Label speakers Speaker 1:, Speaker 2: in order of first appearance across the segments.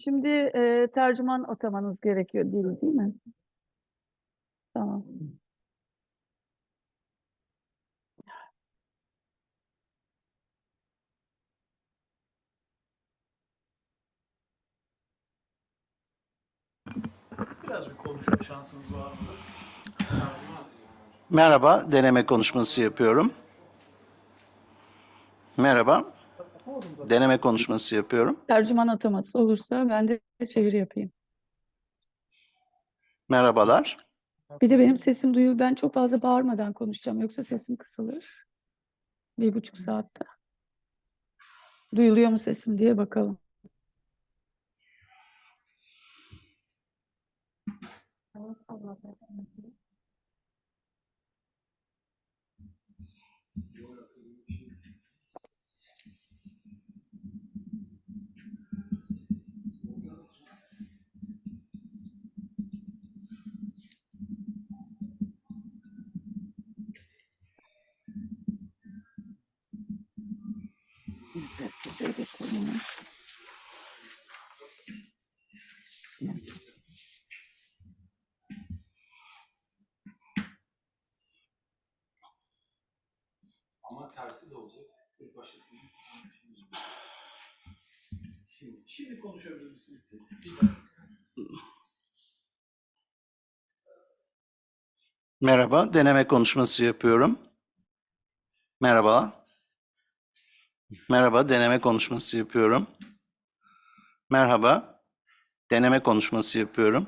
Speaker 1: Şimdi tercüman atamanız gerekiyor değil mi? Tamam.
Speaker 2: Biraz bir konuşma şansınız var mı?
Speaker 3: Merhaba, deneme konuşması yapıyorum. Merhaba, deneme konuşması yapıyorum.
Speaker 1: Tercüman ataması olursa ben de çeviri yapayım.
Speaker 3: Merhabalar.
Speaker 1: Bir de benim sesim duyuyor. Ben çok fazla bağırmadan konuşacağım. Yoksa sesim kısılır. 1,5 saatte. Duyuluyor mu sesim diye bakalım.
Speaker 2: Ama tersi de olacak. Bir başkasının. Şimdi konuşabilir misiniz siz?
Speaker 3: Merhaba, deneme konuşması yapıyorum. Merhaba. Merhaba, deneme konuşması yapıyorum. Merhaba, deneme konuşması yapıyorum.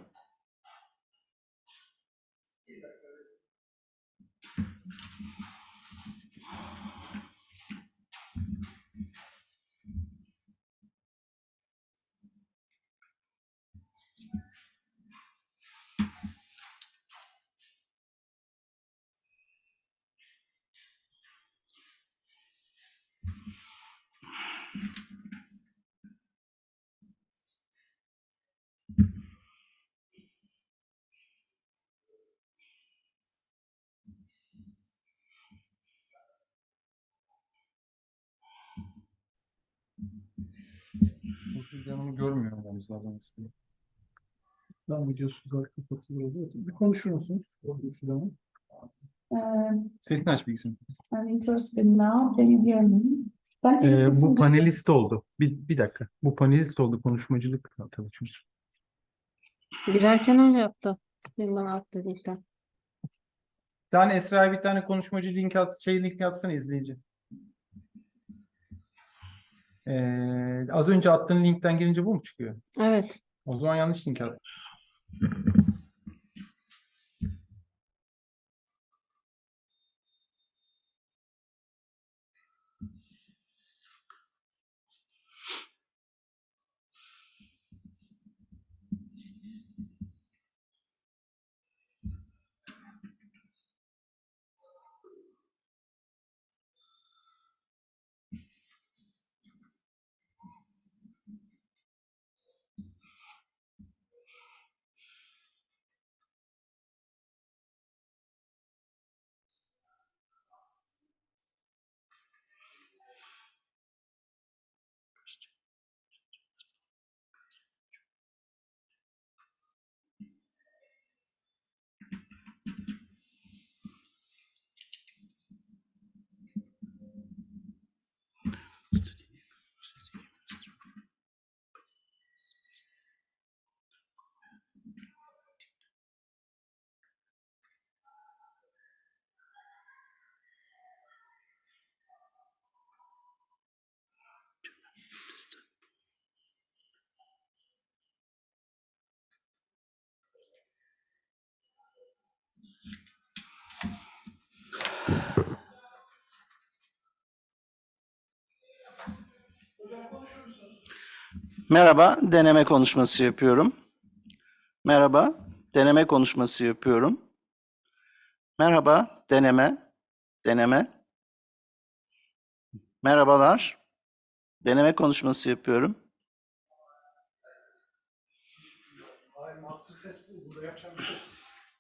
Speaker 4: Canımı görmüyorum ben zaten aslında. Ben videosuzlar kapatılır oluyor. Bir konuşur musunuz? Şuradan. Sesini aç bilgisayarı.
Speaker 1: I'm interested now. Can you hear me? Ben de
Speaker 4: Bu
Speaker 1: sesim
Speaker 4: panelist oldu. Bir dakika. Bu panelist oldu. Konuşmacılık atalı çünkü.
Speaker 5: Girerken öyle yaptı. Benim alt dedikten.
Speaker 4: Bir tane Esra'ya bir tane konuşmacı link at, link atsana izleyici. Az önce attığın linkten girince bu mu çıkıyor?
Speaker 5: Evet.
Speaker 4: O zaman yanlış link at.
Speaker 3: Merhaba, deneme konuşması yapıyorum. Merhaba, deneme konuşması yapıyorum. Merhaba, deneme. Merhabalar, deneme konuşması yapıyorum.
Speaker 2: Hayır, master ses bu. Burada yapacağım bir şey yok.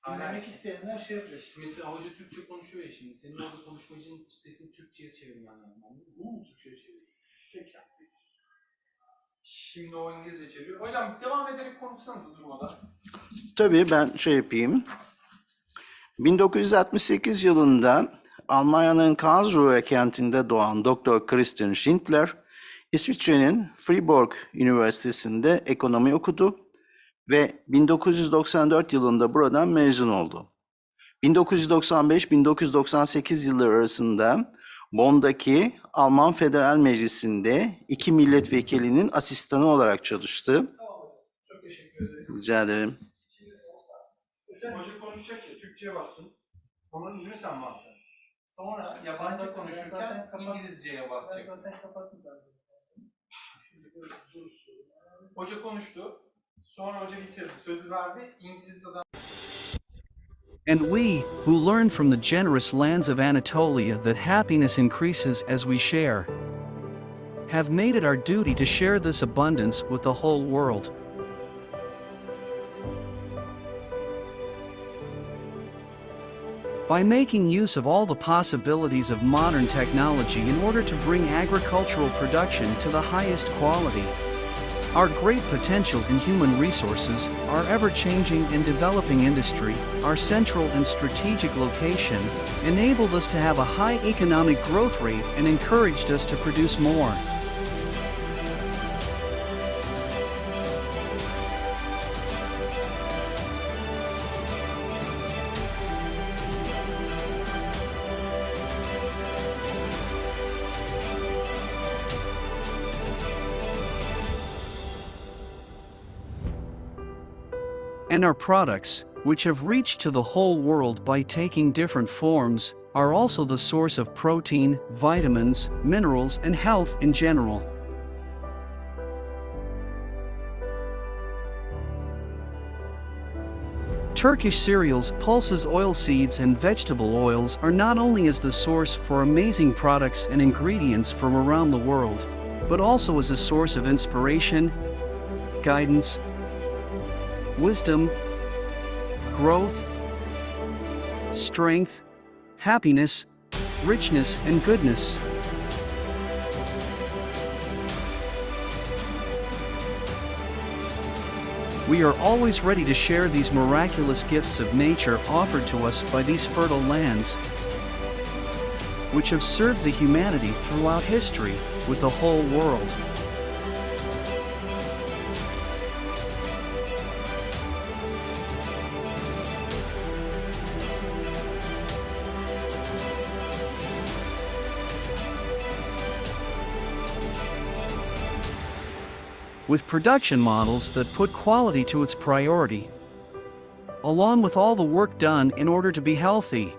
Speaker 2: Dinlemek isteyenler şey yapacak.
Speaker 6: Mesela hoca Türkçe konuşuyor ya şimdi. Senin orada konuşmacının sesini Türkçe'ye çevirmen lazım. Anladın mı?
Speaker 2: Bu mu Türkçe'ye çeviriyor? Peki.
Speaker 6: Şimdi o İngilizce çeviriyor. Hocam devam ederek konuşsanız durmadan.
Speaker 3: Tabii ben şey yapayım. 1968 yılında Almanya'nın Karlsruhe kentinde doğan Doktor Christian Schindler, İsviçre'nin Freiburg Üniversitesi'nde ekonomi okudu ve 1994 yılında buradan mezun oldu. 1995-1998 yılları arasında Bonn'daki Alman Federal Meclisi'nde 2 milletvekilinin asistanı olarak çalıştı.
Speaker 2: Tamam hocam. Çok teşekkür ederiz.
Speaker 3: Rica ederim.
Speaker 2: Şimdi hoca konuşacak ya, Türkçe'ye bastın. Onun yüzünü sen baktın. Sonra yabancı konuşurken İngilizce'ye basacaksın. Ben zaten kapattım ben. Hoca konuştu. Sonra hoca bitirdi. Sözü verdi. İngiliz adam.
Speaker 7: And we, who learn from the generous lands of Anatolia that happiness increases as we share, have made it our duty to share this abundance with the whole world. By making use of all the possibilities of modern technology in order to bring agricultural production to the highest quality, our great potential in human resources, our ever-changing and developing industry, our central and strategic location, enabled us to have a high economic growth rate and encouraged us to produce more. And our products, which have reached to the whole world by taking different forms, are also the source of protein, vitamins, minerals, and health in general. Turkish cereals, pulses, oilseeds, and vegetable oils are not only as the source for amazing products and ingredients from around the world, but also as a source of inspiration, guidance, wisdom, growth, strength, happiness, richness, and goodness. We are always ready to share these miraculous gifts of nature offered to us by these fertile lands, which have served the humanity throughout history with the whole world. With production models that put quality to its priority, along with all the work done in order to be healthy.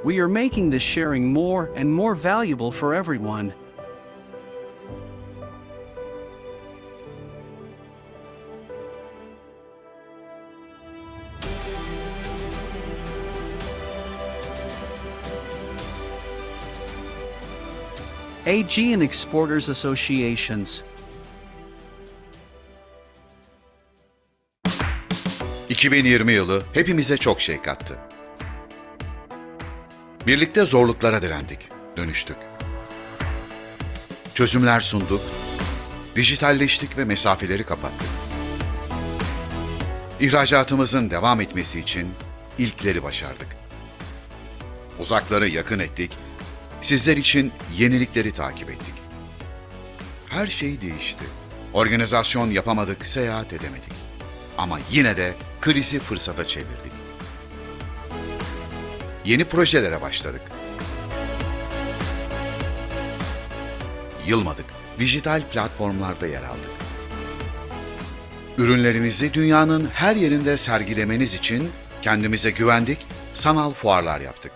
Speaker 7: We are making this sharing more and more valuable for everyone. Aegean Exporters Associations.
Speaker 8: ...2020 yılı hepimize çok şey kattı. Birlikte zorluklara direndik, dönüştük. Çözümler sunduk, dijitalleştik ve mesafeleri kapattık. İhracatımızın devam etmesi için ilkleri başardık. Uzakları yakın ettik, sizler için yenilikleri takip ettik. Her şey değişti. Organizasyon yapamadık, seyahat edemedik. Ama yine de krizi fırsata çevirdik. Yeni projelere başladık. Yılmadık, dijital platformlarda yer aldık. Ürünlerimizi dünyanın her yerinde sergilemeniz için kendimize güvendik, sanal fuarlar yaptık.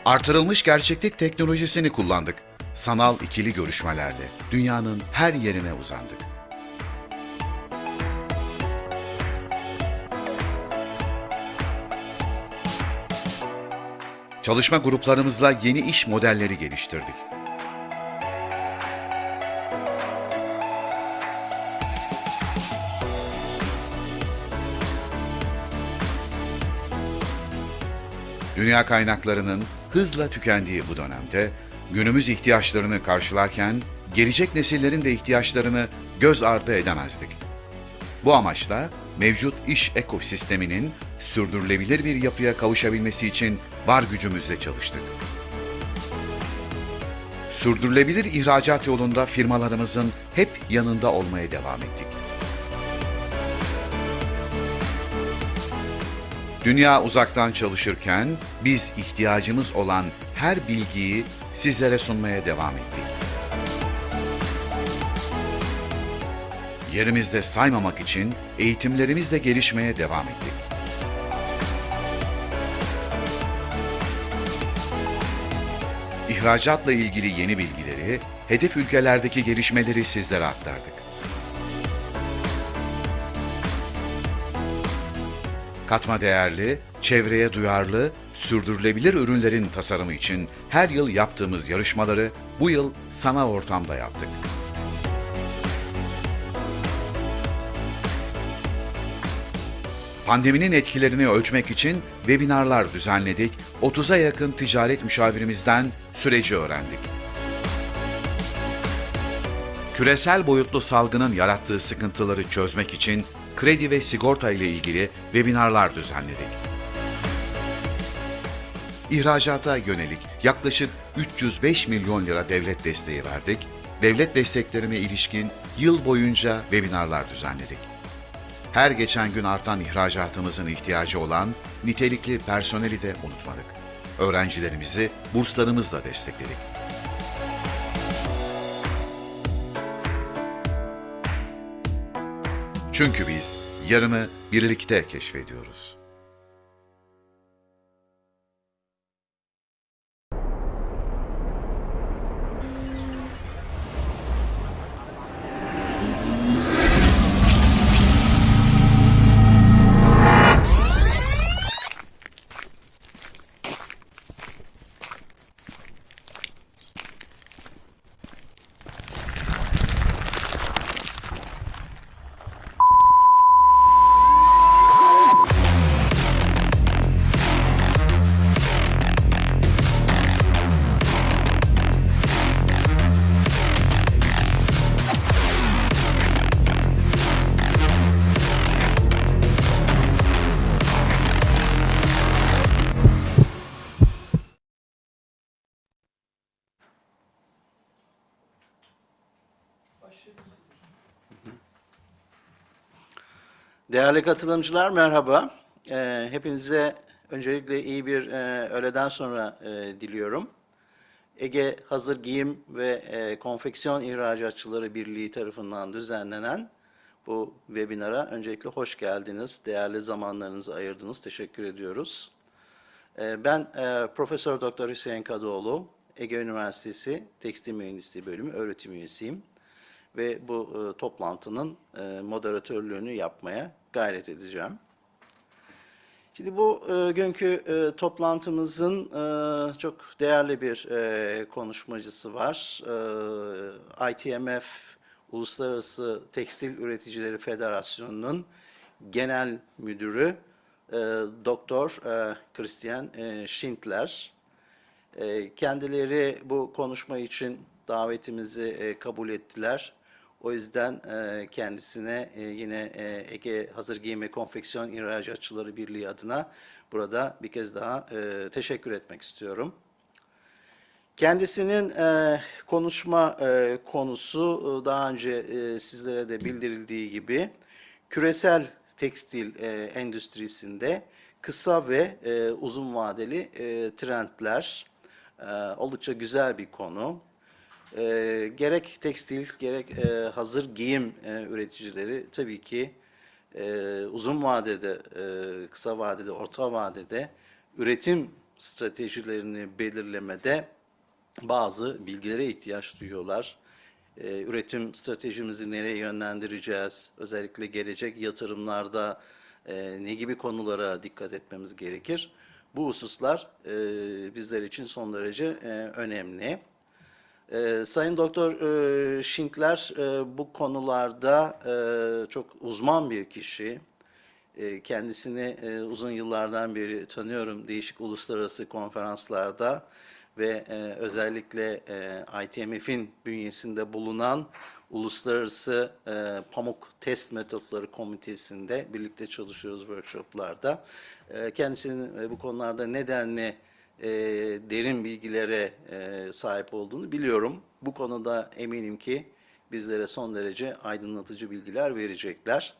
Speaker 8: Artırılmış gerçeklik teknolojisini kullandık. Sanal ikili görüşmelerle dünyanın her yerine uzandık. Çalışma gruplarımızla yeni iş modelleri geliştirdik. Dünya kaynaklarının hızla tükendiği bu dönemde günümüz ihtiyaçlarını karşılarken gelecek nesillerin de ihtiyaçlarını göz ardı edemezdik. Bu amaçla mevcut iş ekosisteminin sürdürülebilir bir yapıya kavuşabilmesi için var gücümüzle çalıştık. Sürdürülebilir ihracat yolunda firmalarımızın hep yanında olmaya devam ettik. Dünya uzaktan çalışırken biz ihtiyacımız olan her bilgiyi sizlere sunmaya devam ettik. Yerimizde saymamak için eğitimlerimizle gelişmeye devam ettik. İhracatla ilgili yeni bilgileri, hedef ülkelerdeki gelişmeleri sizlere aktardık. Katma değerli, çevreye duyarlı, sürdürülebilir ürünlerin tasarımı için her yıl yaptığımız yarışmaları bu yıl sanal ortamda yaptık. Pandeminin etkilerini ölçmek için webinarlar düzenledik, 30'a yakın ticaret müşavirimizden süreci öğrendik. Küresel boyutlu salgının yarattığı sıkıntıları çözmek için kredi ve sigorta ile ilgili webinarlar düzenledik. İhracata yönelik yaklaşık 305 milyon lira devlet desteği verdik, devlet desteklerine ilişkin yıl boyunca webinarlar düzenledik. Her geçen gün artan ihracatımızın ihtiyacı olan nitelikli personeli de unutmadık. Öğrencilerimizi burslarımızla destekledik. Çünkü biz yarını birlikte keşfediyoruz.
Speaker 3: Değerli katılımcılar merhaba. Hepinize öncelikle iyi bir öğleden sonra diliyorum. Ege Hazır Giyim ve Konfeksiyon İhracatçıları Birliği tarafından düzenlenen bu webinara öncelikle hoş geldiniz. Değerli zamanlarınızı ayırdınız. Teşekkür ediyoruz. Ben Profesör Doktor Hüseyin Kadıoğlu, Ege Üniversitesi Tekstil Mühendisliği Bölümü öğretim üyesiyim ve bu toplantının moderatörlüğünü yapmaya gayret edeceğim. Şimdi bu günkü toplantımızın çok değerli bir konuşmacısı var. ITMF, Uluslararası Tekstil Üreticileri Federasyonu'nun Genel Müdürü Doktor Christian Schindler. Kendileri bu konuşma için davetimizi kabul ettiler. O yüzden kendisine yine Ege Hazır Giyim ve Konfeksiyon İhracatçıları Birliği adına burada bir kez daha teşekkür etmek istiyorum. Kendisinin konuşma konusu daha önce sizlere de bildirildiği gibi küresel tekstil endüstrisinde kısa ve uzun vadeli trendler. Oldukça güzel bir konu. Gerek tekstil, gerek hazır giyim üreticileri tabii ki uzun vadede, kısa vadede, orta vadede üretim stratejilerini belirlemede bazı bilgilere ihtiyaç duyuyorlar. Üretim stratejimizi nereye yönlendireceğiz? Özellikle gelecek yatırımlarda ne gibi konulara dikkat etmemiz gerekir? Bu hususlar bizler için son derece önemli. Sayın Doktor Schindler bu konularda çok uzman bir kişi. Kendisini uzun yıllardan beri tanıyorum değişik uluslararası konferanslarda ve özellikle ITMF'in bünyesinde bulunan Uluslararası Pamuk Test Metotları Komitesi'nde birlikte çalışıyoruz workshoplarda. Kendisinin bu konularda nedenli derin bilgilere sahip olduğunu biliyorum. Bu konuda eminim ki bizlere son derece aydınlatıcı bilgiler verecekler.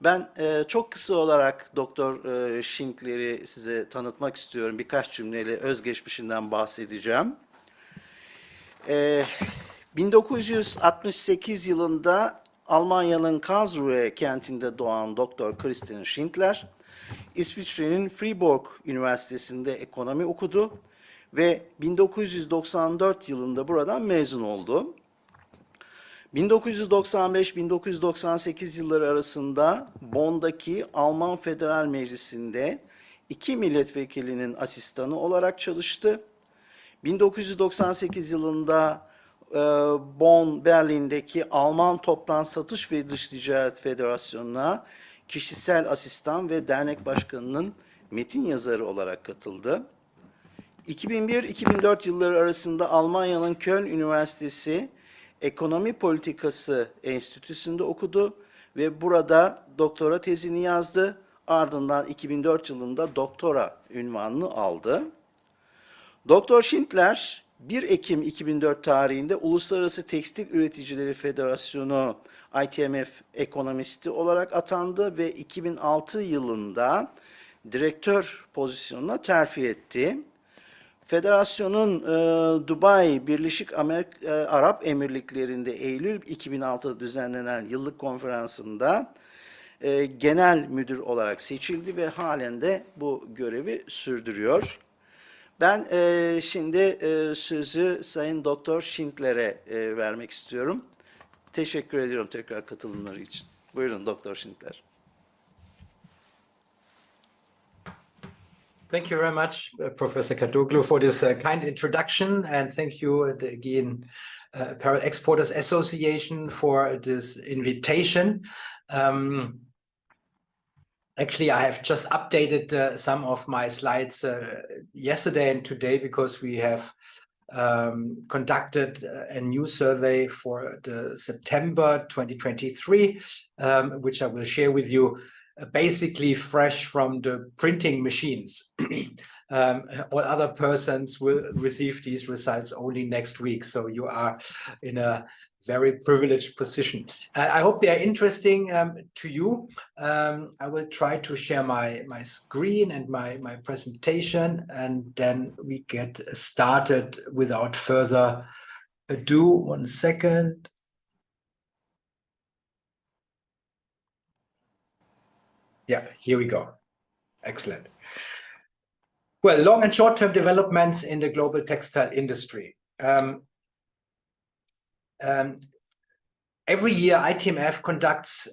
Speaker 3: Ben çok kısa olarak Doktor Schindler'i size tanıtmak istiyorum. Birkaç cümleyle özgeçmişinden bahsedeceğim. 1968 yılında Almanya'nın Karlsruhe kentinde doğan Doktor Christian Schindler, İsviçre'nin Fribourg Üniversitesi'nde ekonomi okudu ve 1994 yılında buradan mezun oldu. 1995-1998 yılları arasında Bonn'daki Alman Federal Meclisi'nde 2 milletvekilinin asistanı olarak çalıştı. 1998 yılında Bonn, Berlin'deki Alman Toptan Satış ve Dış Ticaret Federasyonu'na kişisel asistan ve dernek başkanının metin yazarı olarak katıldı. 2001-2004 yılları arasında Almanya'nın Köln Üniversitesi Ekonomi Politikası Enstitüsü'nde okudu ve burada doktora tezini yazdı. Ardından 2004 yılında doktora unvanını aldı. Doktor Schindler 1 Ekim 2004 tarihinde Uluslararası Tekstil Üreticileri Federasyonu ITMF ekonomisti olarak atandı ve 2006 yılında direktör pozisyonuna terfi etti. Federasyonun Dubai Birleşik Arap Emirlikleri'nde Eylül 2006'da düzenlenen yıllık konferansında genel müdür olarak seçildi ve halen de bu görevi sürdürüyor. Ben şimdi sözü Sayın Doktor Schindler'e vermek istiyorum. Teşekkür ediyorum tekrar katılımları için. Buyurun Doktor Schindler.
Speaker 9: Thank you very much, Professor Kadoglu, for this kind introduction, and thank you again, Apparel Exporters Association, for this invitation. Actually, I have just updated some of my slides yesterday and today because we have conducted a new survey for the September 2023, which I will share with you. Basically fresh from the printing machines. All other persons will receive these results only next week. So you are in a very privileged position. I hope they are interesting to you. I will try to share my screen and my presentation, and then we get started without further ado. 1 second. Yeah, here we go. Excellent. Well, long and short-term developments in the global textile industry. Every year, ITMF conducts,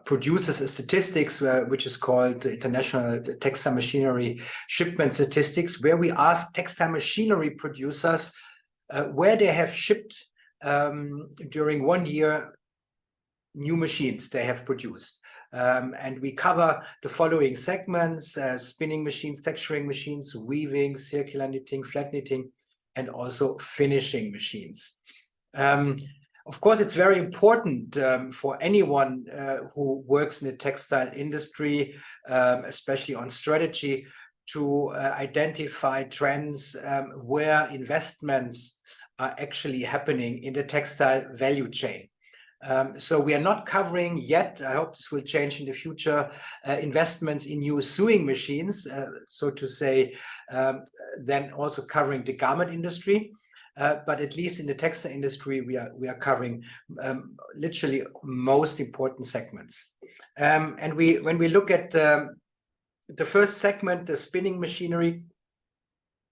Speaker 9: produces a statistics which is called the International Textile Machinery Shipment Statistics, where we ask textile machinery producers where they have shipped during 1 year new machines they have produced. And we cover the following segments: spinning machines, texturing machines, weaving, circular knitting, flat knitting, and also finishing machines. Of course, it's very important for anyone who works in the textile industry, especially on strategy, to identify trends where investments are actually happening in the textile value chain. So we are not covering yet, I hope this will change in the future, investments in new sewing machines, so to say, then also covering the garment industry. But at least in the textile industry, we are covering literally most important segments. And when we look at the first segment, the spinning machinery,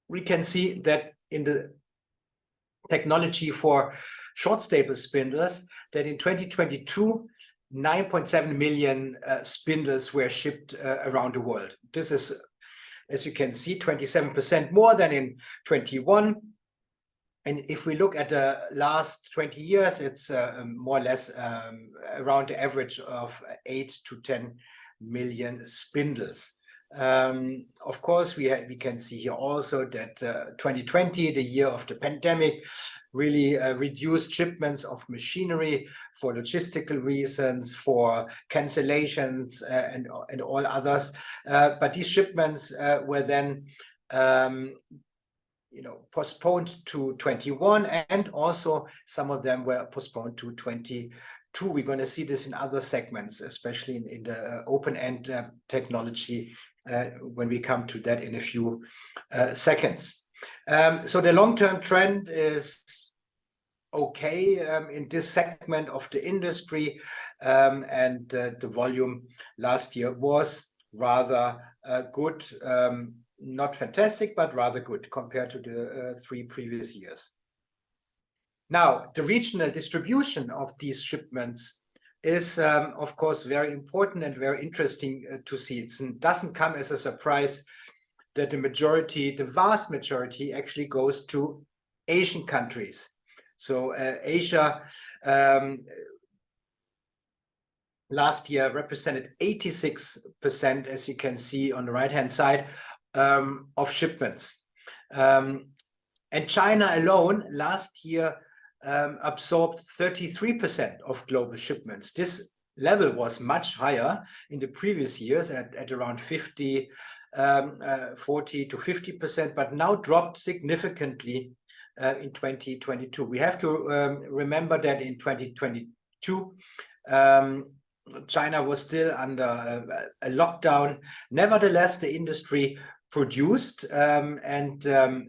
Speaker 9: we can see that in the technology for short staple spindles, that in 2022, 9.7 million spindles were shipped around the world. This is, as you can see, 27% more than in 21. And if we look at the last 20 years, it's more or less around the average of 8 to 10 million spindles. Of course, we can see here also that 2020, the year of the pandemic, really reduced shipments of machinery for logistical reasons, for cancellations and all others. But these shipments were then postponed to 21, and also some of them were postponed to 22. We're going to see this in other segments, especially in the open-end technology, when we come to that in a few seconds. So the long-term trend is okay in this segment of the industry, and the volume last year was rather good. Not fantastic, but rather good compared to the 3 previous years. Now, the regional distribution of these shipments is, of course, very important and very interesting to see. It doesn't come as a surprise that the vast majority actually goes to Asian countries. So Asia last year represented 86%, as you can see on the right-hand side, of shipments. And China alone last year absorbed 33% of global shipments. This level was much higher in the previous years at around 40 to 50%, but now dropped significantly in 2022. We have to remember that in 2022, China was still under a lockdown. Nevertheless, the industry produced and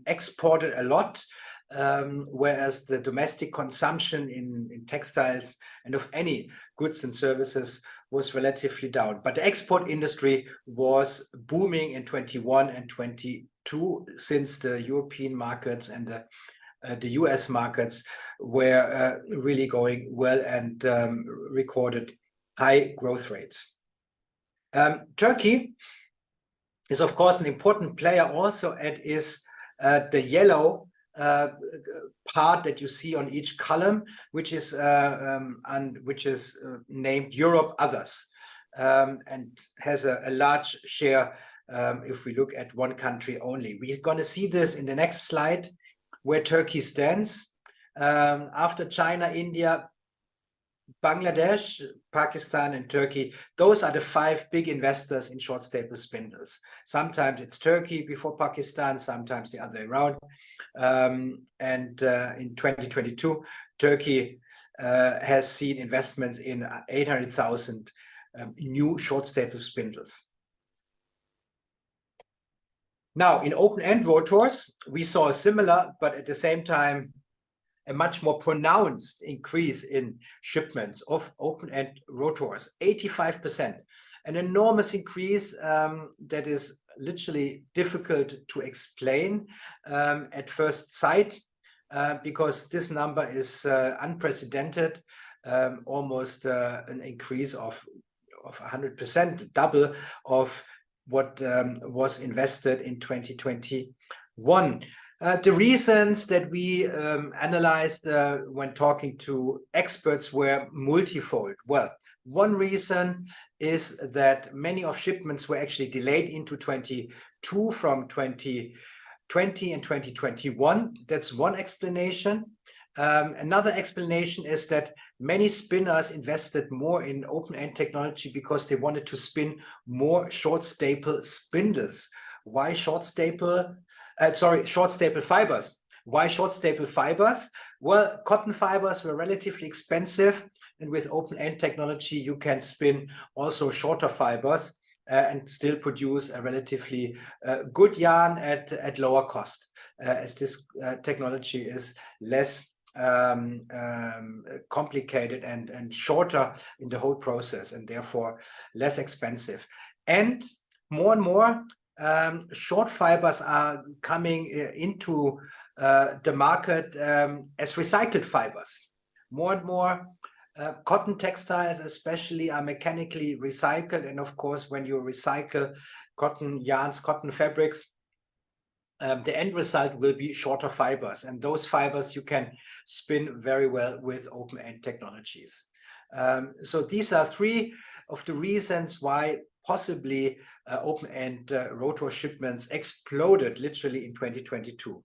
Speaker 9: exported a lot, whereas the domestic consumption in textiles and of any goods and services was relatively down. But the export industry was booming in 21 and 22, since the European markets and the US markets were really going well and recorded high growth rates. Turkey is, of course, an important player also, and is the yellow part that you see on each column, which is named Europe Others, and has a large share if we look at one country only. We're going to see this in the next slide, where Turkey stands. After China, India, Bangladesh, Pakistan, and Turkey, those are the 5 big investors in short staple spindles. Sometimes it's Turkey before Pakistan, sometimes the other way around. And in 2022, Turkey has seen investments in 800,000 new short staple spindles. Now, in open-end rotors, we saw a similar, but at the same time, a much more pronounced increase in shipments of open-end rotors, 85%. An enormous increase that is literally difficult to explain at first sight, because this number is unprecedented, almost an increase of 100%, double of what was invested in 2021. The reasons that we analyzed when talking to experts were multifold. Well, one reason is that many of shipments were actually delayed into 22 from 2020 and 2021. That's one explanation. Another explanation is that many spinners invested more in open-end technology because they wanted to spin more short staple spindles. Why short staple? Short staple fibers. Why short staple fibers? Well, cotton fibers were relatively expensive, and with open-end technology, you can spin also shorter fibers and still produce a relatively good yarn at lower cost, as this technology is less complicated and shorter in the whole process, and therefore less expensive. And more short fibers are coming into the market as recycled fibers. More and more cotton textiles especially are mechanically recycled, and of course when you recycle cotton yarns, cotton fabrics, the end result will be shorter fibers, and those fibers you can spin very well with open-end technologies. So these are three of the reasons why possibly open-end rotor shipments exploded literally in 2022.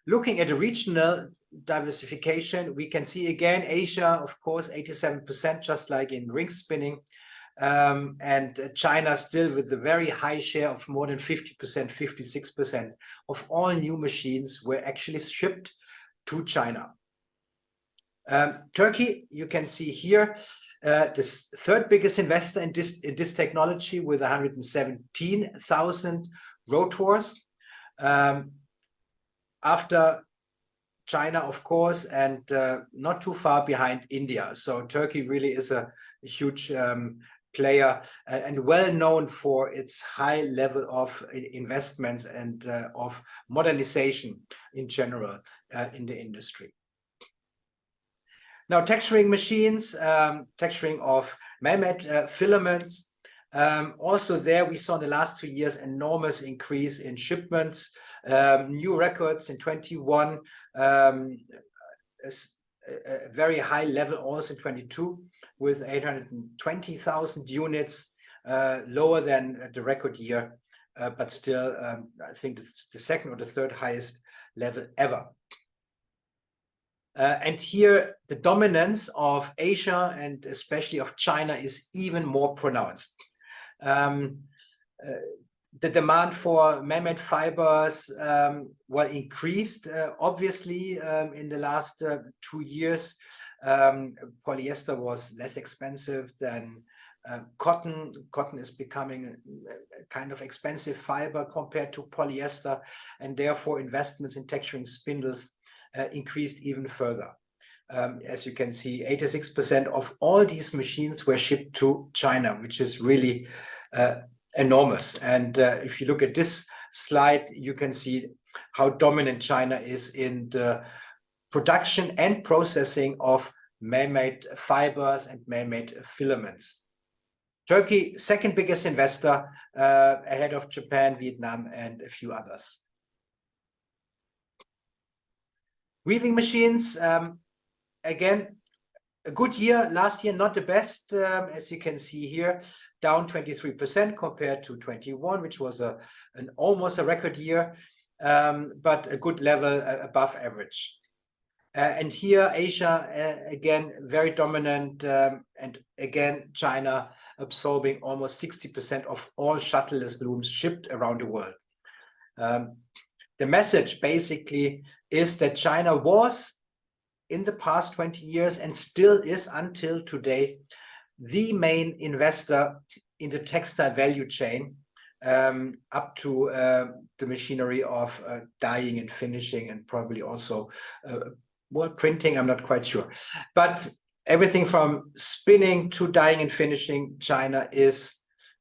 Speaker 9: Looking at the regional diversification, we can see again Asia, of course, 87%, just like in ring spinning. And China still with a very high share of more than 50%, 56% of all new machines were actually shipped to China. Turkey, you can see here, this third biggest investor in this technology with 117,000 rotors. After China, of course, and not too far behind India. So Turkey really is a huge player and well known for its high level of investments and of modernization in general in the industry. Now, texturing machines, texturing of man-made filaments. Also there we saw in the last 2 years enormous increase in shipments, new records in 21, a very high level also in 22 with 820,000 units, lower than the record year, but still I think it's the second or the third highest level ever. And here the dominance of Asia and especially of China is even more pronounced. The demand for man-made fibers increased obviously in the last 2 years. Polyester was less expensive than cotton. Cotton is becoming a kind of expensive fiber compared to polyester, and therefore investments in texturing spindles increased even further. As you can see, 86% of all these machines were shipped to China, which is really enormous. And if you look at this slide, you can see how dominant China is in the production and processing of man-made fibers and man-made filaments. Turkey, second biggest investor, ahead of Japan, Vietnam, and a few others. Weaving machines, again, a good year. Last year, not the best, as you can see here, down 23% compared to 21, which was almost a record year, but a good level above average. And here, Asia, again, very dominant, and again, China absorbing almost 60% of all shuttleless looms shipped around the world. The message basically is that China was, in the past 20 years, and still is until today, the main investor in the textile value chain, up to the machinery of dyeing and finishing, and probably also printing, I'm not quite sure. But everything from spinning to dyeing and finishing, China is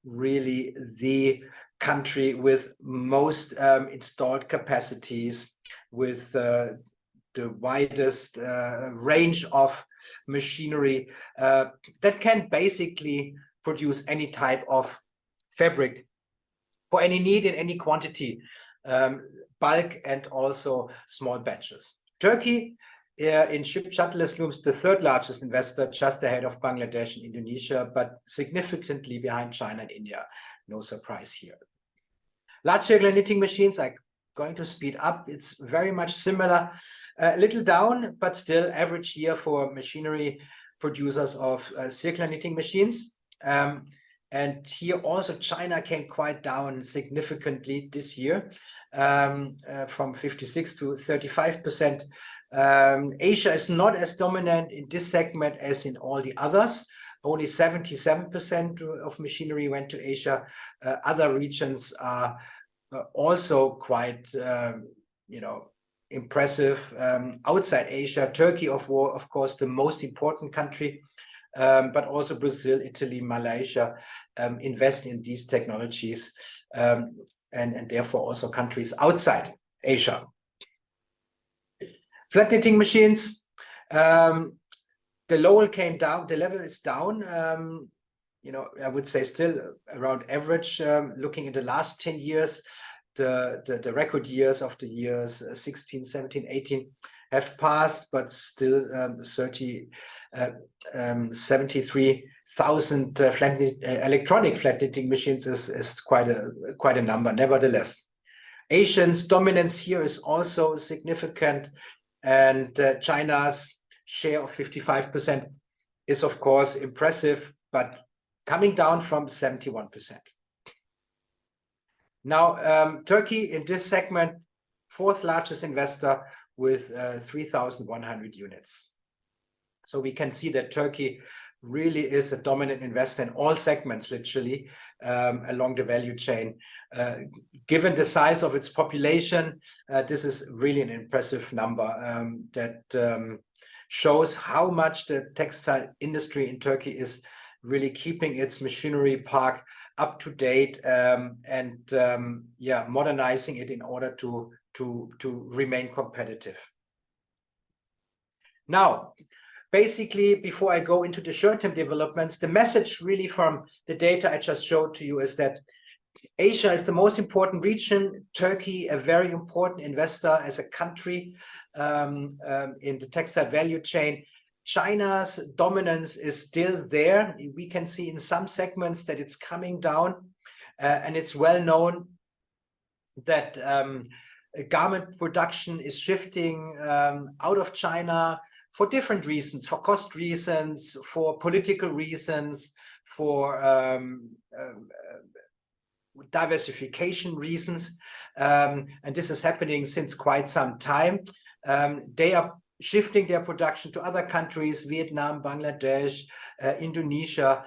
Speaker 9: really the country with most installed capacities, with the widest range of machinery that can basically produce any type of fabric for any need in any quantity, bulk and also small batches. Turkey, in shipped shuttleless looms, the third largest investor, just ahead of Bangladesh and Indonesia, but significantly behind China and India. No surprise here. Large circular knitting machines are going to speed up. It's very much similar, a little down, but still average year for machinery producers of circular knitting machines. And here also China came quite down significantly this year, from 56 to 35%. Asia is not as dominant in this segment as in all the others. Only 77% of machinery went to Asia. Other regions are also quite, impressive. Outside Asia, Turkey, of course, the most important country, but also Brazil, Italy, Malaysia invest in these technologies, and therefore also countries outside Asia. Flat knitting machines, the level came down, the level is down, I would say still around average, looking at the last 10 years, the record years of the years 16, 17, 18 have passed, but still 73,000 electronic flat knitting machines is quite a number. Nevertheless, Asians' dominance here is also significant, and China's share of 55% is of course impressive, but coming down from 71%. Now, Turkey in this segment, fourth largest investor with 3,100 units. So we can see that Turkey really is a dominant investor in all segments, literally, along the value chain. Given the size of its population, this is really an impressive number that shows how much the textile industry in Turkey is really keeping its machinery park up to date, and modernizing it in order to remain competitive. Now, basically, before I go into the short-term developments, the message really from the data I just showed to you is that Asia is the most important region. Turkey, a very important investor as a country in the textile value chain. China's dominance is still there. We can see in some segments that it's coming down, and it's well known that garment production is shifting out of China for different reasons, for cost reasons, for political reasons, for diversification reasons, and this is happening since quite some time. They are shifting their production to other countries, Vietnam, Bangladesh, Indonesia.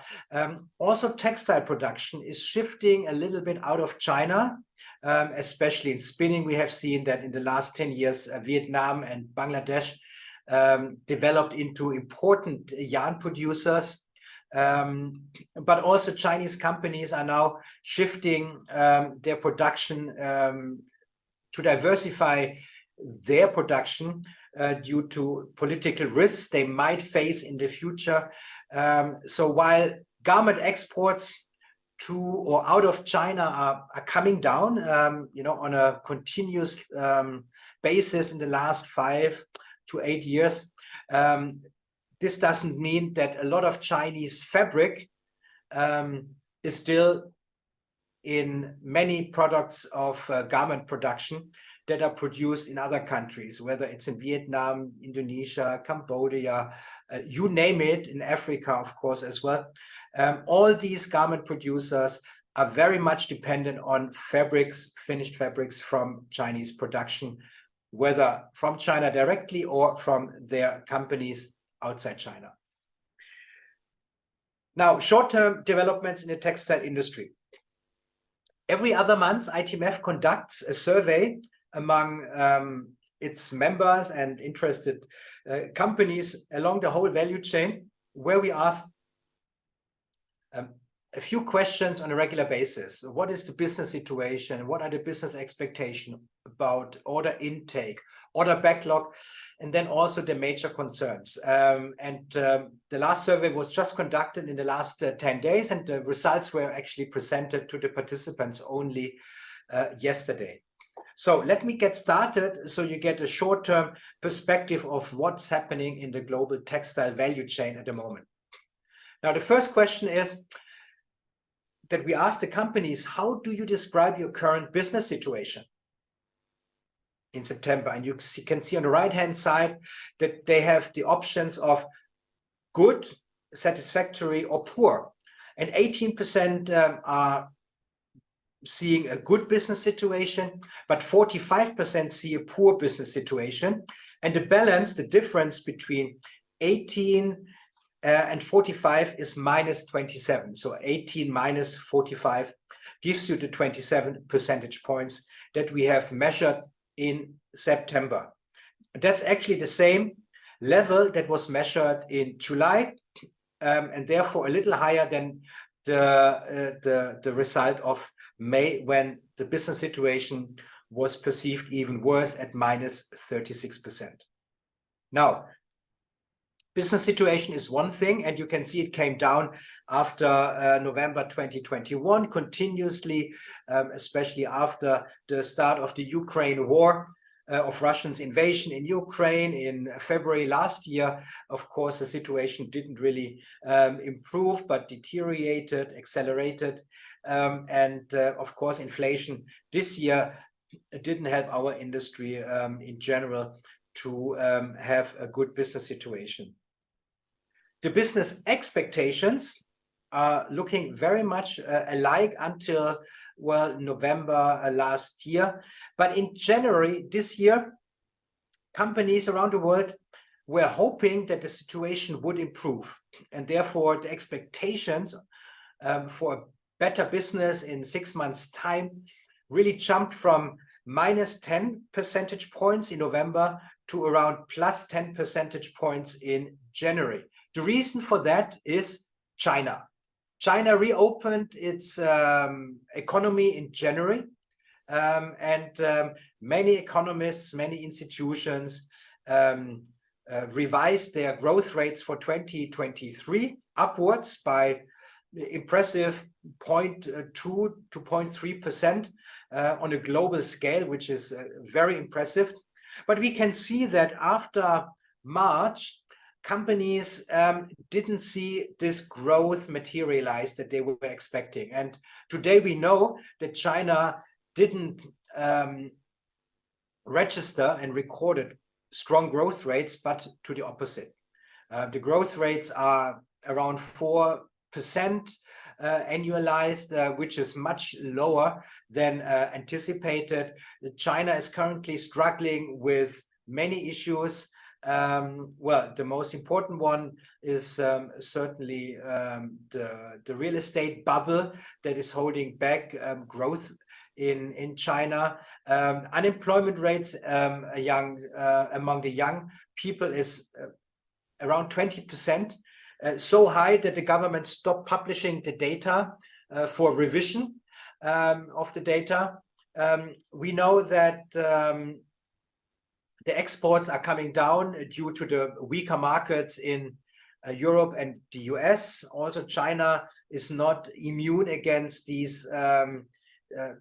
Speaker 9: Also, textile production is shifting a little bit out of China, especially in spinning. We have seen that in the last 10 years, Vietnam and Bangladesh developed into important yarn producers. But also Chinese companies are now shifting their production to diversify their production due to political risks they might face in the future. So while garment exports to or out of China are coming down, on a continuous basis in the last 5 to 8 years, this doesn't mean that a lot of Chinese fabric is still in many products of garment production that are produced in other countries, whether it's in Vietnam, Indonesia, Cambodia, you name it, in Africa, of course, as well. All these garment producers are very much dependent on fabrics, finished fabrics from Chinese production, whether from China directly or from their companies outside China. Now, short-term developments in the textile industry. Every other month, ITMF conducts a survey among its members and interested companies along the whole value chain, where we ask a few questions on a regular basis. What is the business situation? What are the business expectations about order intake, order backlog, and then also the major concerns? The last survey was just conducted in the last 10 days, and the results were actually presented to the participants only yesterday. So let me get started so you get a short-term perspective of what's happening in the global textile value chain at the moment. Now, the first question is that we ask the companies, how do you describe your current business situation in September? And you can see on the right-hand side that they have the options of good, satisfactory, or poor. And 18% are seeing a good business situation, but 45% see a poor business situation. And the balance, the difference between 18 and 45 is minus 27. So 18 minus 45 gives you the 27 percentage points that we have measured in September. That's actually the same level that was measured in July, and therefore a little higher than the result of May, when the business situation was perceived even worse at minus 36%. Now, Business situation is one thing, and you can see it came down after November 2021 continuously, especially after the start of the Ukraine war, of Russia's invasion in Ukraine in February last year. Of course, the situation didn't really improve, but deteriorated, accelerated. Of course, inflation this year didn't help our industry in general to have a good business situation. The business expectations are looking very much alike until, well, November last year. But in January this year, companies around the world were hoping that the situation would improve. And therefore, the expectations for a better business in 6 months' time really jumped from minus 10 percentage points in November to around plus 10 percentage points in January. The reason for that is China. China reopened its economy in January, and many economists, many institutions revised their growth rates for 2023 upwards by impressive 0.2 to 0.3% on a global scale, which is very impressive. But we can see that after March, companies didn't see this growth materialize that they were expecting. And today we know that China didn't register and recorded strong growth rates, but to the opposite. The growth rates are around 4% annualized, which is much lower than anticipated. China is currently struggling with many issues. Well, the most important one is certainly the real estate bubble that is holding back growth in China. Unemployment rates among the young people is around 20%, so high that the government stopped publishing the data for revision of the data. We know that the exports are coming down due to the weaker markets in Europe and the US. Also, China is not immune against these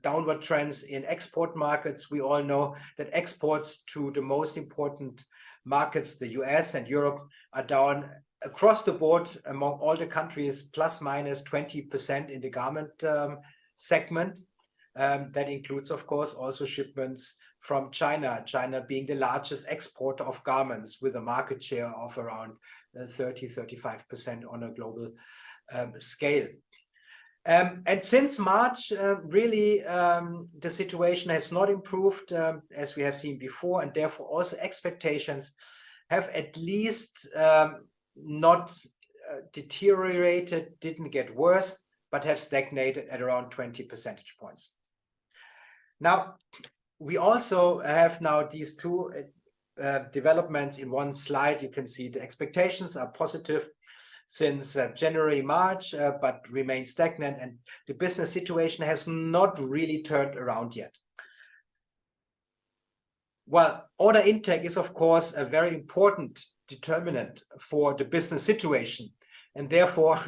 Speaker 9: downward trends in export markets. We all know that exports to the most important markets, the US and Europe, are down across the board among all the countries, plus minus 20% in the garment segment. That includes, of course, also shipments from China, China being the largest exporter of garments with a market share of around 30-35% on a global scale. And since March, really, the situation has not improved as we have seen before, and therefore also expectations have at least not deteriorated, didn't get worse, but have stagnated at around 20 percentage points. Now, we also have now these two developments in one slide. You can see the expectations are positive since January, March, but remain stagnant, and the business situation has not really turned around yet. Well, order intake is, of course, a very important determinant for the business situation, and therefore,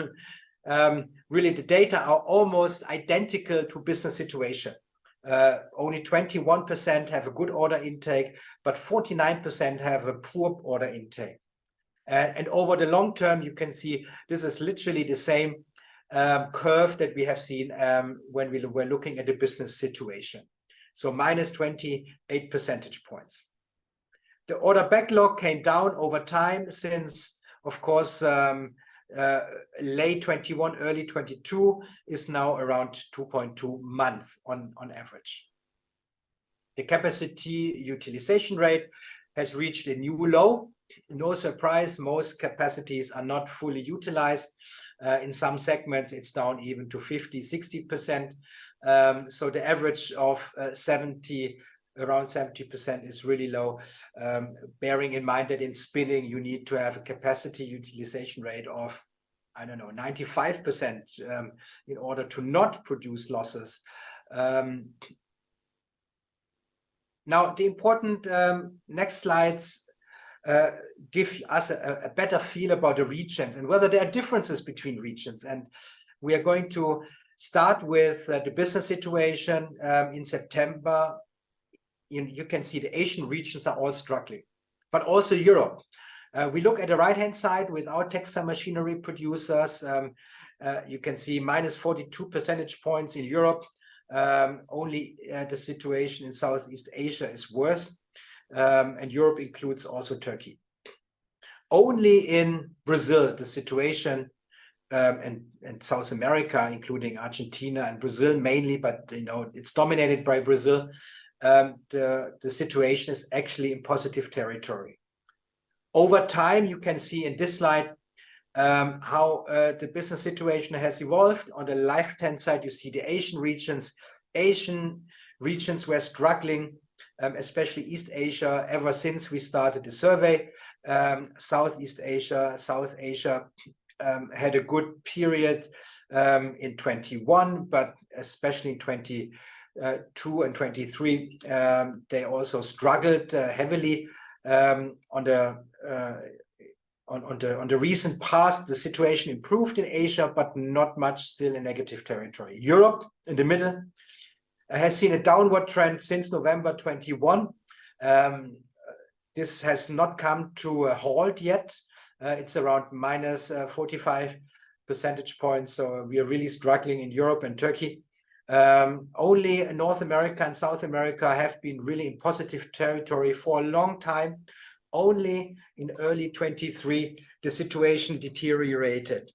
Speaker 9: really the data are almost identical to business situation. Only 21% have a good order intake, but 49% have a poor order intake. And over the long term, you can see this is literally the same curve that we have seen when we were looking at the business situation. So minus 28 percentage points. The order backlog came down over time since, of course, late 21, early 22 is now around 2.2 months on average. The capacity utilization rate has reached a new low. No surprise, most capacities are not fully utilized. In some segments, it's down even to 50-60%. So the average of around 70% is really low, bearing in mind that in spinning, you need to have a capacity utilization rate of, I don't know, 95% in order to not produce losses. Now, the important next slides give us a better feel about the regions and whether there are differences between regions. And we are going to start with the business situation in September. You can see the Asian regions are all struggling, but also Europe. We look at the right-hand side with our textile machinery producers. You can see minus 42 percentage points in Europe. Only the situation in Southeast Asia is worse. And Europe includes also Turkey. Only in Brazil, the situation and South America, including Argentina and Brazil mainly, but it's dominated by Brazil. The situation is actually in positive territory. Over time, you can see in this slide how the business situation has evolved. On the left-hand side, you see the Asian regions. Asian regions were struggling, especially East Asia, ever since we started the survey. Southeast Asia, South Asia had a good period in 21, but especially in 22 and 23, they also struggled heavily. On the recent past, the situation improved in Asia, but not much, still in negative territory. Europe, in the middle, has seen a downward trend since November 21. This has not come to a halt yet. It's around minus 45 percentage points. So we are really struggling in Europe and Turkey. Only North America and South America have been really in positive territory for a long time. Only in early 23, the situation deteriorated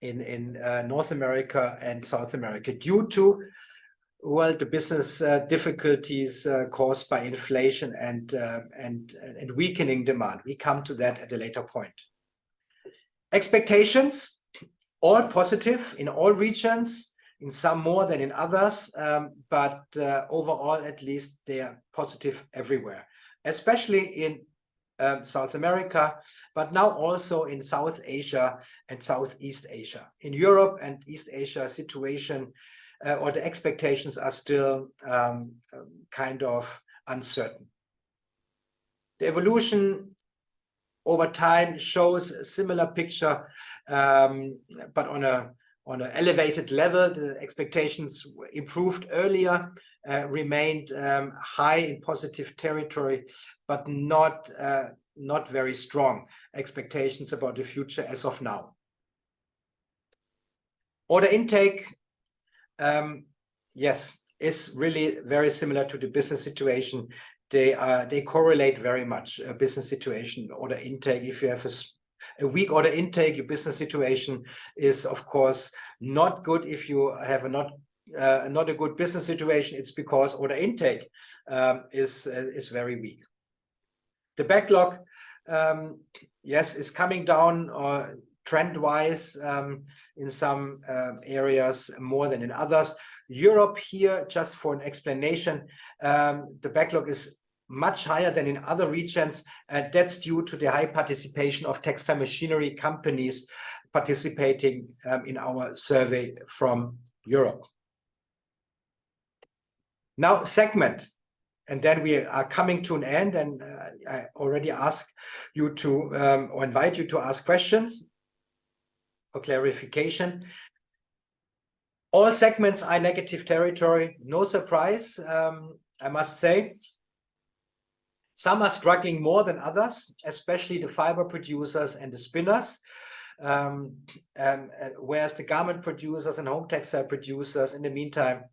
Speaker 9: in North America and South America due to, well, the business difficulties caused by inflation and weakening demand. We come to that at a later point. Expectations, all positive in all regions, in some more than in others, but overall, at least, they are positive everywhere, especially in South America, but now also in South Asia and Southeast Asia. In Europe and East Asia, situation or the expectations are still kind of uncertain. The evolution over time shows a similar picture, but on an elevated level. The expectations improved earlier, remained high in positive territory, but not very strong expectations about the future as of now. Order intake, yes, is really very similar to the business situation. They correlate very much. Business situation, order intake. If you have a weak order intake, your business situation is, of course, not good. If you have not a good business situation, it's because order intake is very weak. The backlog, yes, is coming down trend-wise in some areas more than in others. Europe here, just for an explanation, the backlog is much higher than in other regions, and that's due to the high participation of textile machinery companies participating in our survey from Europe. Now, segment, and then we are coming to an end, and I already asked you to, or invite you to ask questions for clarification. All segments are negative territory, no surprise, I must say. Some are struggling more than others, especially the fiber producers and the spinners, whereas the garment producers and home textile producers, in the meantime,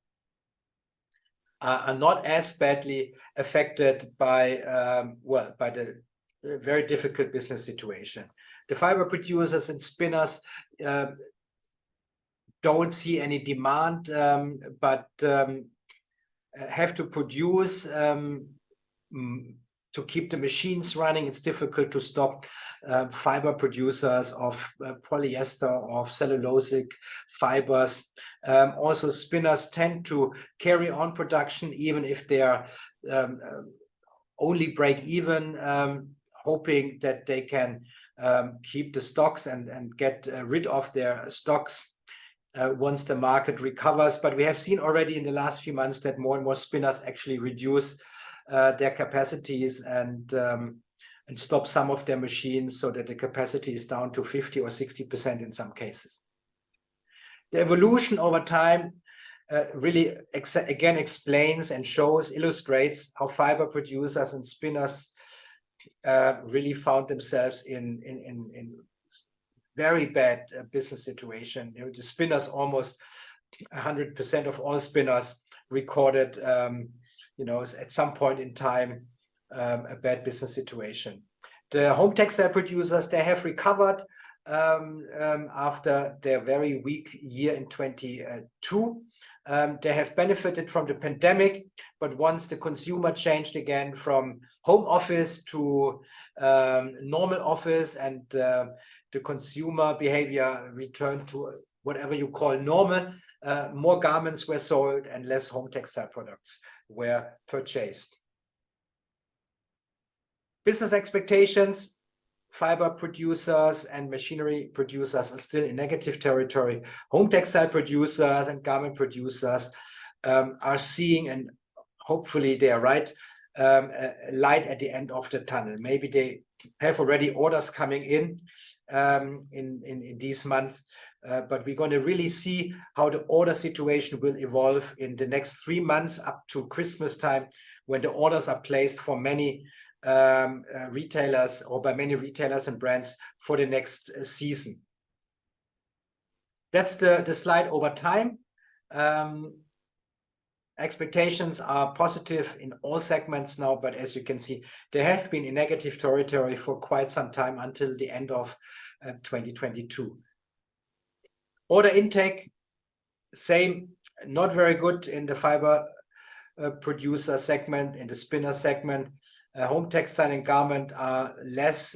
Speaker 9: are not as badly affected by the very difficult business situation. The fiber producers and spinners don't see any demand, but have to produce to keep the machines running. It's difficult to stop fiber producers of polyester, of cellulosic fibers. Also, spinners tend to carry on production even if they are only break even, hoping that they can keep the stocks and get rid of their stocks once the market recovers. But we have seen already in the last few months that more and more spinners actually reduce their capacities and stop some of their machines so that the capacity is down to 50 or 60% in some cases. The evolution over time really again explains and illustrates how fiber producers and spinners really found themselves in very bad business situation. You know, the spinners, almost 100% of all spinners recorded, you know, at some point in time, a bad business situation. The home textile producers, they have recovered after their very weak year in 22. They have benefited from the pandemic, but once the consumer changed again from home office to normal office and the consumer behavior returned to whatever you call normal, more garments were sold and less home textile products were purchased. Business expectations, fiber producers and machinery producers are still in negative territory. Home textile producers and garment producers are seeing, and hopefully they are right, a light at the end of the tunnel. Maybe they have already orders coming in these months, but we're going to really see how the order situation will evolve in the next 3 months up to Christmas time, when the orders are placed for many retailers or by many retailers and brands for the next season. That's the slide over time. Expectations are positive in all segments now, but as you can see, they have been in negative territory for quite some time until the end of 2022. Order intake, same, not very good in the fiber producer segment, in the spinner segment. Home textile and garment are less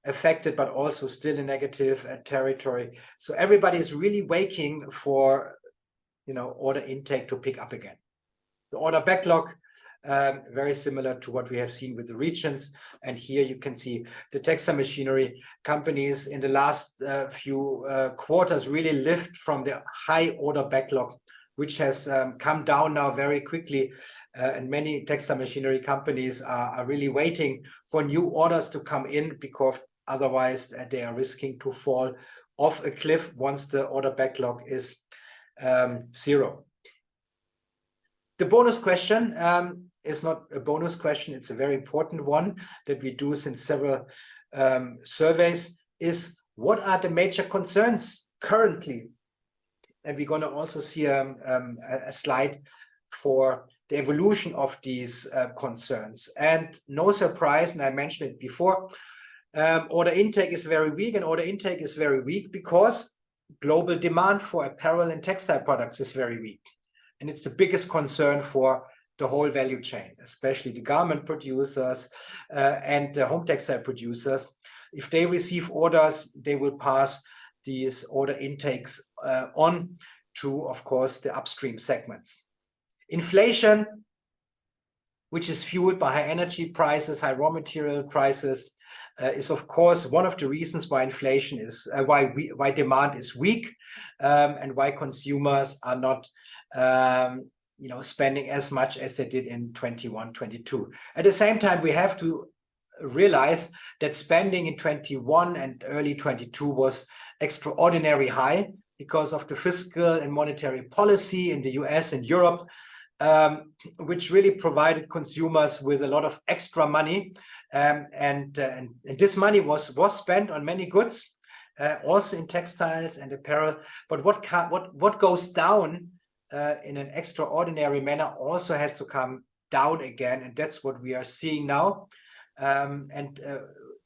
Speaker 9: affected, but also still in negative territory. So everybody is really waiting for, you know, order intake to pick up again. The order backlog, very similar to what we have seen with the regions. And here you can see the textile machinery companies in the last few quarters really lift from the high order backlog, which has come down now very quickly. And many textile machinery companies are really waiting for new orders to come in, because otherwise they are risking to fall off a cliff once the order backlog is zero. The bonus question is not a bonus question, it's a very important one that we do since several surveys, is what are the major concerns currently? And we're going to also see a slide for the evolution of these concerns. And no surprise, and I mentioned it before, order intake is very weak, and order intake is very weak because global demand for apparel and textile products is very weak. And it's the biggest concern for the whole value chain, especially the garment producers and the home textile producers. If they receive orders, they will pass these order intakes on to, of course, the upstream segments. Inflation, which is fueled by high energy prices, high raw material prices, is of course one of the reasons why inflation is why demand is weak, and why consumers are not you know, spending as much as they did in 21-22. At the same time, we have to realize that spending in 21 and early 22 was extraordinarily high because of the fiscal and monetary policy in the US and Europe, which really provided consumers with a lot of extra money. And this money was spent on many goods, also in textiles and apparel. But what goes down in an extraordinary manner also has to come down again, and that's what we are seeing now.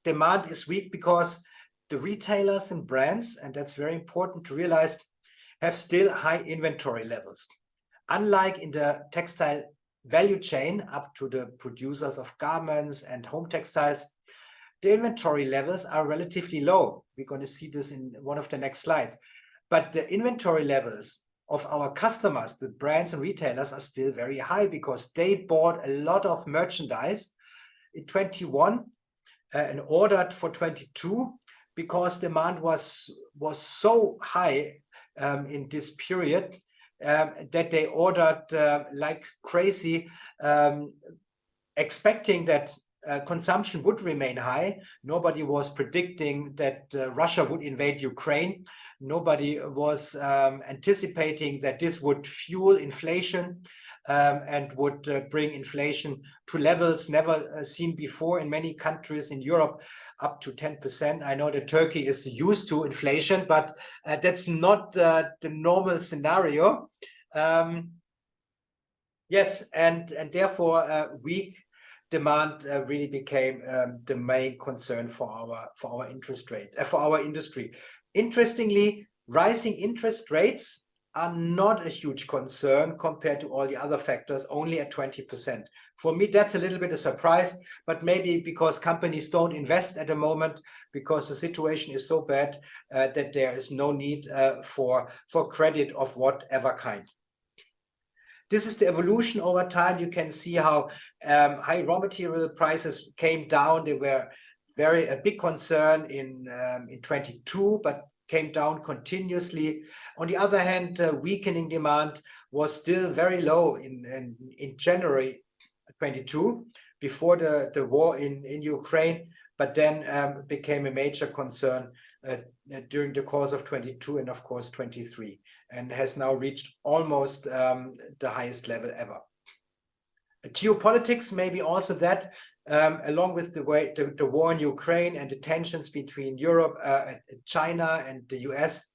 Speaker 9: Demand is weak because the retailers and brands, and that's very important to realize, have still high inventory levels. Unlike in the textile value chain up to the producers of garments and home textiles, the inventory levels are relatively low. We're going to see this in one of the next slides. But the inventory levels of our customers, the brands and retailers, are still very high because they bought a lot of merchandise in 21 and ordered for 22 because demand was so high in this period that they ordered like crazy, expecting that consumption would remain high. Nobody was predicting that Russia would invade Ukraine. Nobody was anticipating that this would fuel inflation and would bring inflation to levels never seen before in many countries in Europe, up to 10%. I know that Turkey is used to inflation, but that's not the normal scenario. Yes, and therefore weak demand really became the main concern for our interest rate, for our industry. Interestingly, rising interest rates are not a huge concern compared to all the other factors, only at 20%. For me, that's a little bit a surprise, but maybe because companies don't invest at the moment, because the situation is so bad that there is no need for credit of whatever kind. This is the evolution over time. You can see how high raw material prices came down. They were a big concern in 22, but came down continuously. On the other hand, weakening demand was still very low in January 22, before the war in Ukraine, but then became a major concern during the course of 22 and of course 23, and has now reached almost the highest level ever. Geopolitics, maybe also that, along with the war in Ukraine and the tensions between Europe, China and the US,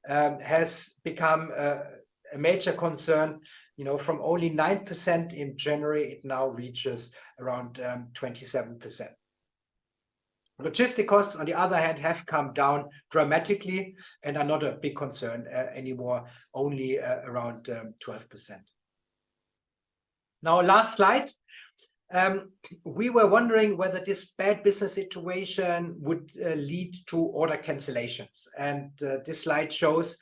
Speaker 9: has become a major concern. You know, from only 9% in January, it now reaches around 27%. Logistic costs, on the other hand, have come down dramatically and are not a big concern anymore, only around 12%. Now, last slide. We were wondering whether this bad business situation would lead to order cancellations. And this slide shows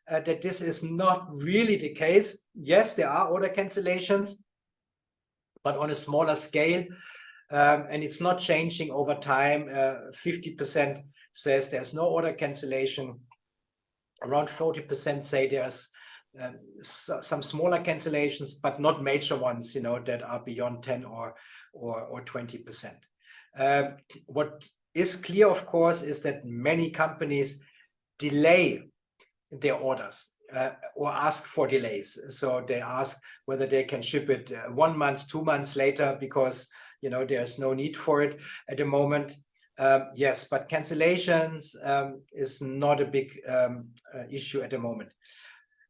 Speaker 9: that this is not really the case. Yes, there are order cancellations, but on a smaller scale. And it's not changing over time. 50% says there's no order cancellation. Around 40% say there's some smaller cancellations, but not major ones, you know, that are beyond 10 or 20%. What is clear, of course, is that many companies delay their orders or ask for delays. So they ask whether they can ship it 1 month, 2 months later, because you know there's no need for it at the moment. Yes, but cancellations is not a big issue at the moment.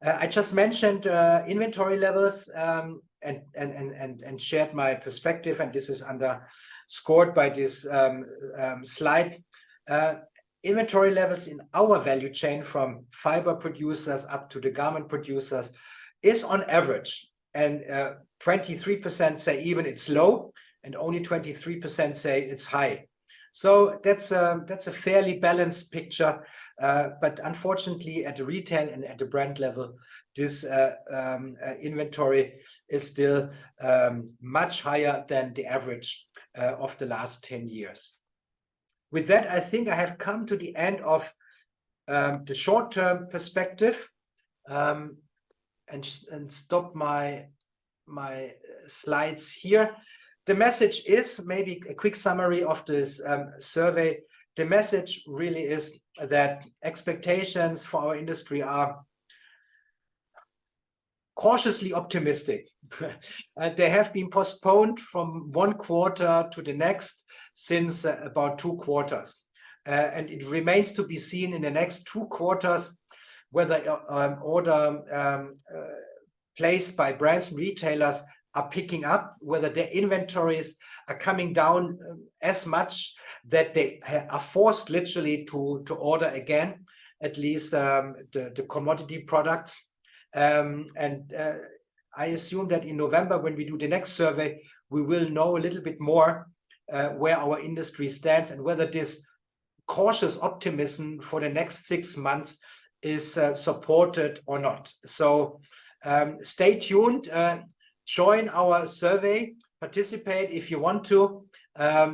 Speaker 9: I just mentioned inventory levels and shared my perspective, and this is underscored by this slide. Inventory levels in our value chain, from fiber producers up to the garment producers, is on average, and 23% say even it's low, and only 23% say it's high. So that's a fairly balanced picture, but unfortunately at the retail and at the brand level, this inventory is still much higher than the average of the last 10 years. With that, I think I have come to the end of the short-term perspective, and stop my slides here. The message is, maybe a quick summary of this survey. The message really is that expectations for our industry are cautiously optimistic. They have been postponed from 1 quarter to the next since about 2 quarters. And it remains to be seen in the next 2 quarters whether order placed by brands and retailers are picking up, whether their inventories are coming down as much that they are forced literally to order again, at least the commodity products. And I assume that in November, when we do the next survey, we will know a little bit more where our industry stands and whether this cautious optimism for the next 6 months is supported or not. So stay tuned, join our survey, participate if you want to,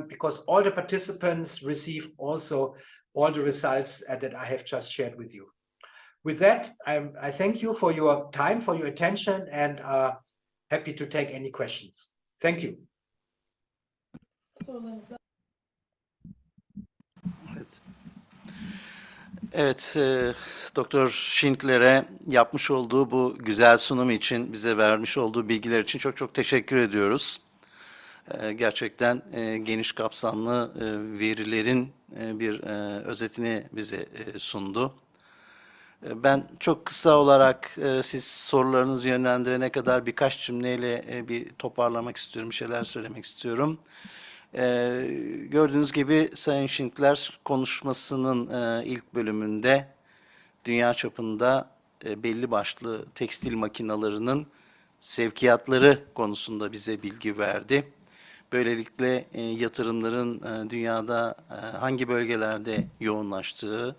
Speaker 9: because all the participants receive also all the results that I have just shared with you. with that, I thank you for your time, for your attention, and happy to take any questions. Thank you.
Speaker 3: Evet. Evet, Doktor Schindler'e yapmış olduğu bu güzel sunum için, bize vermiş olduğu bilgiler için çok çok teşekkür ediyoruz. Gerçekten geniş kapsamlı verilerin bir özetini bize sundu. Ben çok kısa olarak siz sorularınızı yönlendirene kadar birkaç cümleyle bir toparlamak istiyorum, bir şeyler söylemek istiyorum. Gördüğünüz gibi Sayın Schindler konuşmasının ilk bölümünde dünya çapında belli başlı tekstil makinalarının sevkiyatları konusunda bize bilgi verdi. Böylelikle yatırımların dünyada hangi bölgelerde yoğunlaştığı,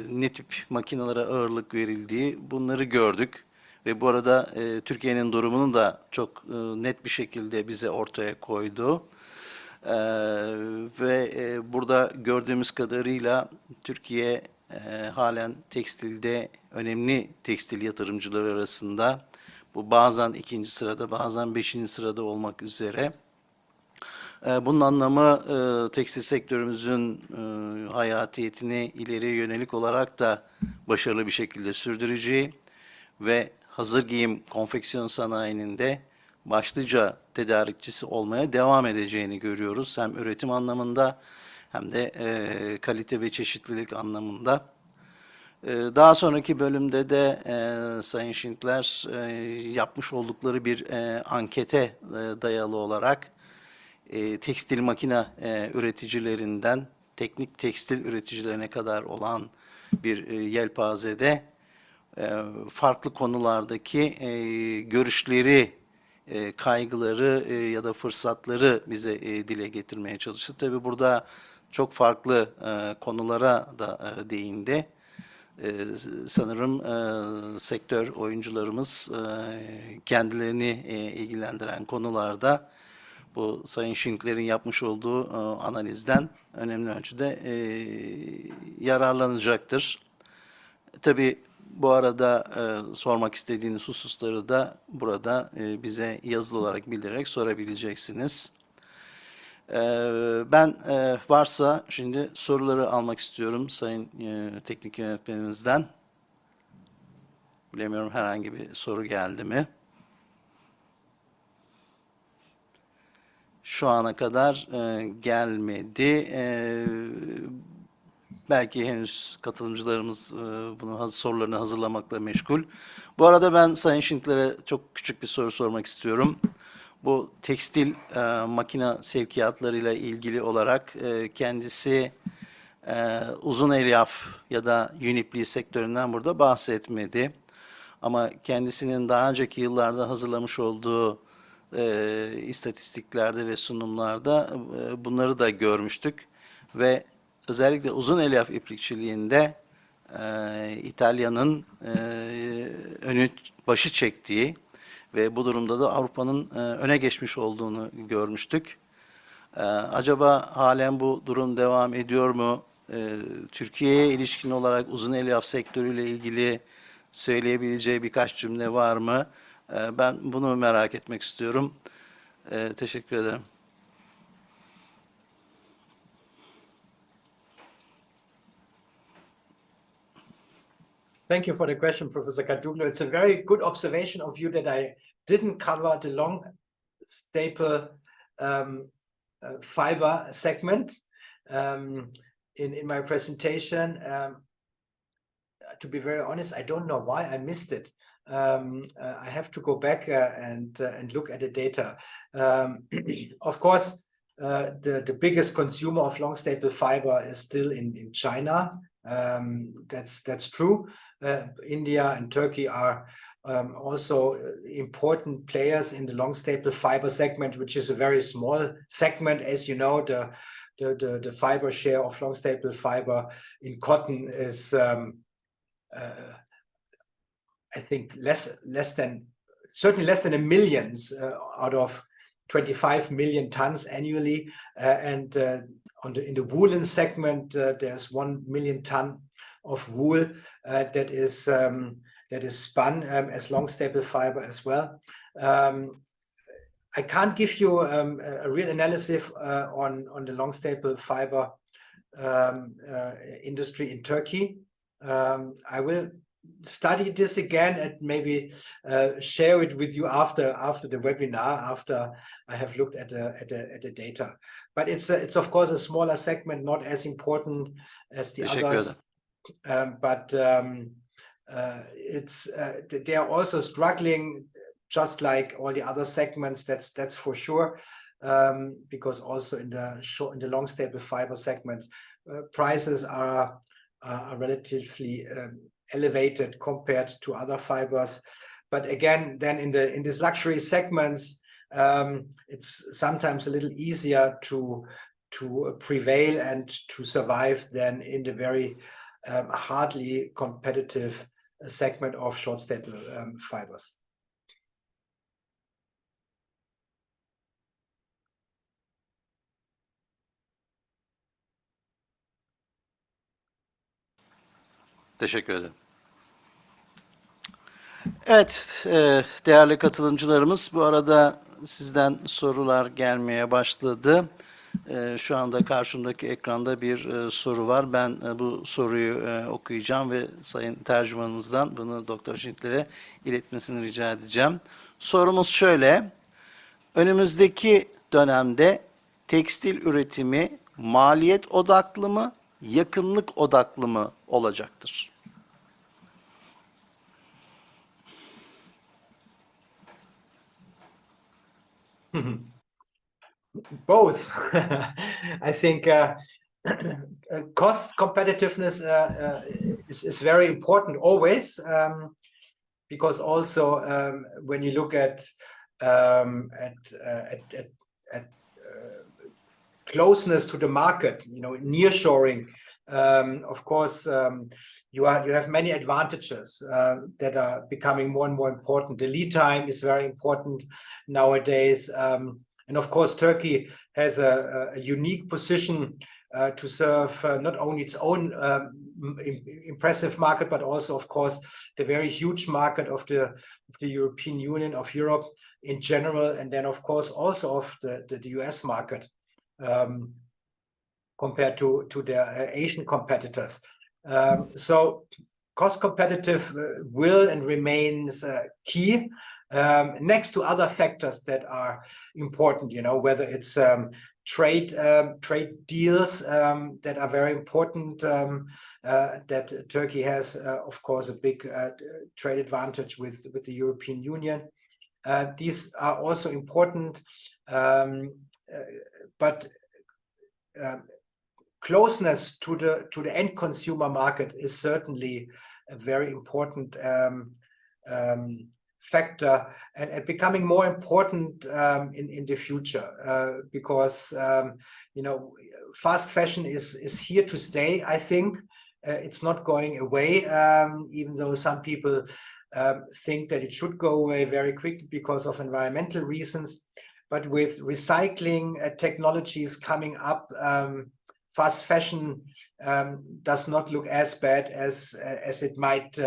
Speaker 3: ne tip makinalara ağırlık verildiği bunları gördük. Ve bu arada Türkiye'nin durumunu da çok net bir şekilde bize ortaya koydu. Ve burada gördüğümüz kadarıyla Türkiye halen tekstilde önemli tekstil yatırımcıları arasında. Bu bazen 2. sırada, bazen 5. sırada olmak üzere. Bunun anlamı tekstil sektörümüzün hayatiyetini ileriye yönelik olarak da başarılı bir şekilde sürdüreceği ve hazır giyim konfeksiyon sanayinin de başlıca tedarikçisi olmaya devam edeceğini görüyoruz. Hem üretim anlamında hem de kalite ve çeşitlilik anlamında. Daha sonraki bölümde de Sayın Schindler yapmış oldukları bir ankete dayalı olarak tekstil makine üreticilerinden teknik tekstil üreticilerine kadar olan bir yelpazede farklı konulardaki görüşleri, kaygıları ya da fırsatları bize dile getirmeye çalıştı. Tabii burada çok farklı konulara da değindi. Sanırım sektör oyuncularımız kendilerini ilgilendiren konularda bu Sayın Schindler'in yapmış olduğu analizden önemli ölçüde yararlanacaktır. Tabii bu arada sormak istediğiniz hususları da burada bize yazılı olarak bildirerek sorabileceksiniz. Ben varsa şimdi soruları almak istiyorum Sayın Teknik Yönetmenimizden. Bilemiyorum herhangi bir soru geldi mi? Şu ana kadar gelmedi. Belki henüz katılımcılarımız bunun sorularını hazırlamakla meşgul. Bu arada ben Sayın Schindler'e çok küçük bir soru sormak istiyorum. Bu tekstil makine sevkiyatlarıyla ilgili olarak kendisi uzun elyaf ya da yünipli sektöründen burada bahsetmedi. Ama kendisinin daha önceki yıllarda hazırlamış olduğu istatistiklerde ve sunumlarda bunları da görmüştük. Ve özellikle uzun elyaf iplikçiliğinde İtalya'nın başı çektiği ve bu durumda da Avrupa'nın öne geçmiş olduğunu görmüştük. Acaba halen bu durum devam ediyor mu? Türkiye'ye ilişkin olarak uzun elyaf sektörüyle ilgili söyleyebileceği birkaç cümle var mı? Ben bunu merak etmek istiyorum. Teşekkür ederim.
Speaker 9: Thank you for the question, Professor Kaduglu. It's a very good observation of you that I didn't cover the long staple fiber segment in my presentation. To be very honest, I don't know why I missed it. I have to go back and look at the data. Of course, the biggest consumer of long staple fiber is still in China. That's true. India and Turkey are also important players in the long staple fiber segment, which is a very small segment. As you know, the fiber share of long staple fiber in cotton is I think certainly less than a million out of 25 million tons annually, and in the woolen segment there's 1 million ton wool that is spun as long staple fiber as well. I can't give you a real analysis on the long staple fiber industry in Turkey. I will study this again and maybe share it with you after the webinar, after I have looked at the data. But it's of course a smaller segment, not as important as the others. But they are also struggling, just like all the other segments. That's for sure, because also in the long staple fiber segments, prices are relatively elevated compared to other fibers. But again, then in these luxury segments, it's sometimes a little easier to prevail and to survive than in the very hardly competitive segment of short staple fibers.
Speaker 3: Teşekkür ederim. Evet, değerli katılımcılarımız, bu arada sizden sorular gelmeye başladı. Şu anda karşımdaki ekranda bir soru var. Ben bu soruyu okuyacağım ve sayın tercümanımızdan bunu Doktor Schindler'e iletmesini rica edeceğim. Sorumuz şöyle: önümüzdeki dönemde tekstil üretimi maliyet odaklı mı, yakınlık odaklı mı olacaktır?
Speaker 9: Both. I think cost competitiveness is very important always, because also when you look at closeness to the market, nearshoring, of course, you have many advantages that are becoming more and more important. The lead time is very important nowadays. And of course, Turkey has a unique position to serve not only its own impressive market, but also, of course, the very huge market of the European Union, of Europe in general, and then, of course, also of the US market compared to their Asian competitors. So cost competitive will and remains key. Next to other factors that are important, whether it's trade deals that are very important, that Turkey has, of course, a big trade advantage with the European Union. These are also important, but closeness to the end consumer market is certainly a very important factor, and becoming more important in the future, because fast fashion is here to stay. I think it's not going away, even though some people think that it should go away very quickly because of environmental reasons. But with recycling technologies coming up, fast fashion does not look as bad as it might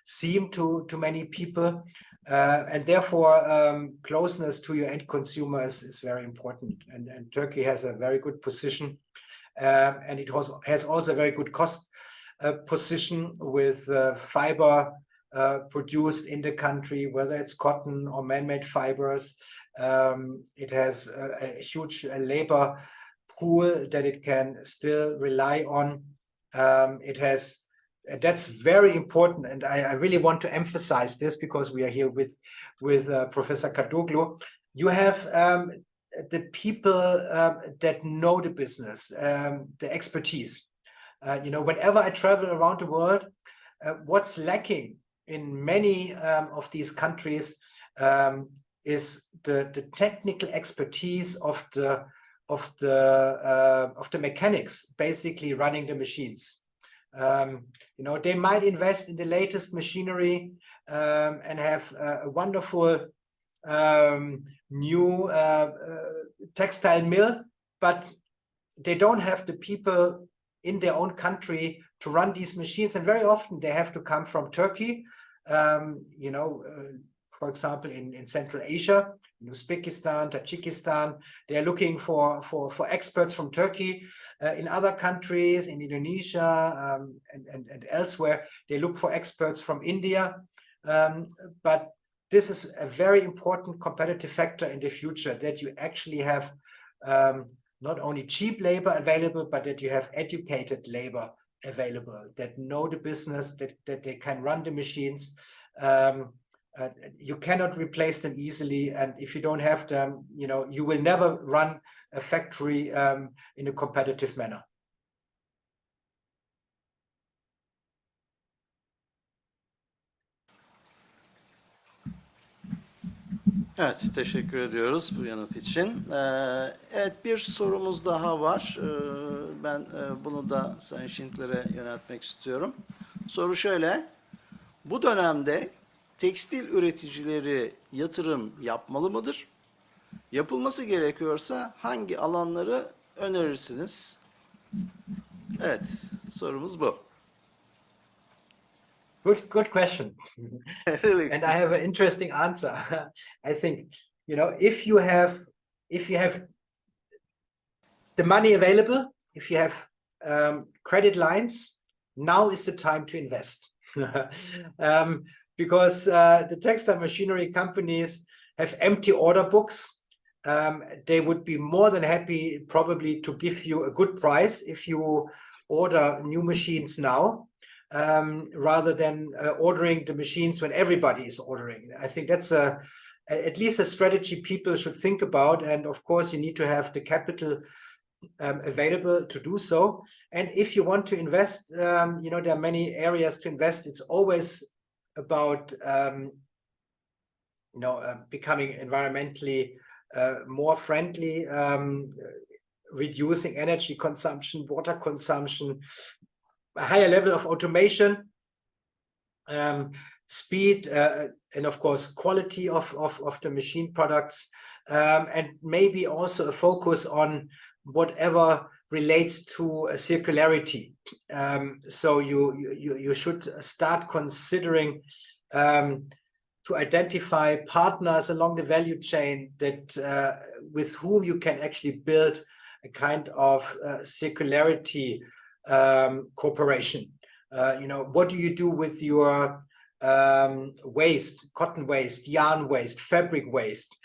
Speaker 9: seem to many people. And therefore, closeness to your end consumers is very important. And Turkey has a very good position. And it has also a very good cost position with fiber produced in the country, whether it's cotton or man-made fibers. It has a huge labor pool that it can still rely on. That's very important, and I really want to emphasize this because we are here with Professor Kadoglu. You have the people that know the business, the expertise. Whenever I travel around the world, what's lacking in many of these countries is the technical expertise of the mechanics, basically running the machines. They might invest in the latest machinery and have a wonderful new textile mill, but they don't have the people in their own country to run these machines, and very often they have to come from Turkey, you know, for example, in Central Asia, in Uzbekistan, Tajikistan, they are looking for experts from Turkey. In other countries, in Indonesia and elsewhere, they look for experts from India. But this is a very important competitive factor in the future, that you actually have not only cheap labor available, but that you have educated labor available, that know the business, that they can run the machines. You cannot replace them easily, and if you don't have them, you know, you will never run a factory in a competitive manner.
Speaker 3: Evet, teşekkür ediyoruz bu yanıt için. Evet, bir sorumuz daha var. Ben bunu da Sayın Schindler'e yöneltmek istiyorum. Soru şöyle: bu dönemde tekstil üreticileri yatırım yapmalı mıdır? Yapılması gerekiyorsa hangi alanları önerirsiniz? Evet, sorumuz bu.
Speaker 9: Good question.
Speaker 3: Really?
Speaker 9: And I have an interesting answer. I think, you know, if you have the money available, if you have credit lines, now is the time to invest. Because the textile machinery companies have empty order books. They would be more than happy probably to give you a good price if you order new machines now, rather than ordering the machines when everybody is ordering. I think that's at least a strategy people should think about. And of course, you need to have the capital available to do so. And if you want to invest, you know, there are many areas to invest. It's always about you know, becoming environmentally more friendly, reducing energy consumption, water consumption, a higher level of automation, speed, and of course quality of the machine products, and maybe also a focus on whatever relates to circularity. So you should start considering to identify partners along the value chain that with whom you can actually build a kind of circularity cooperation. You know, what do you do with your waste, cotton waste, yarn waste, fabric waste?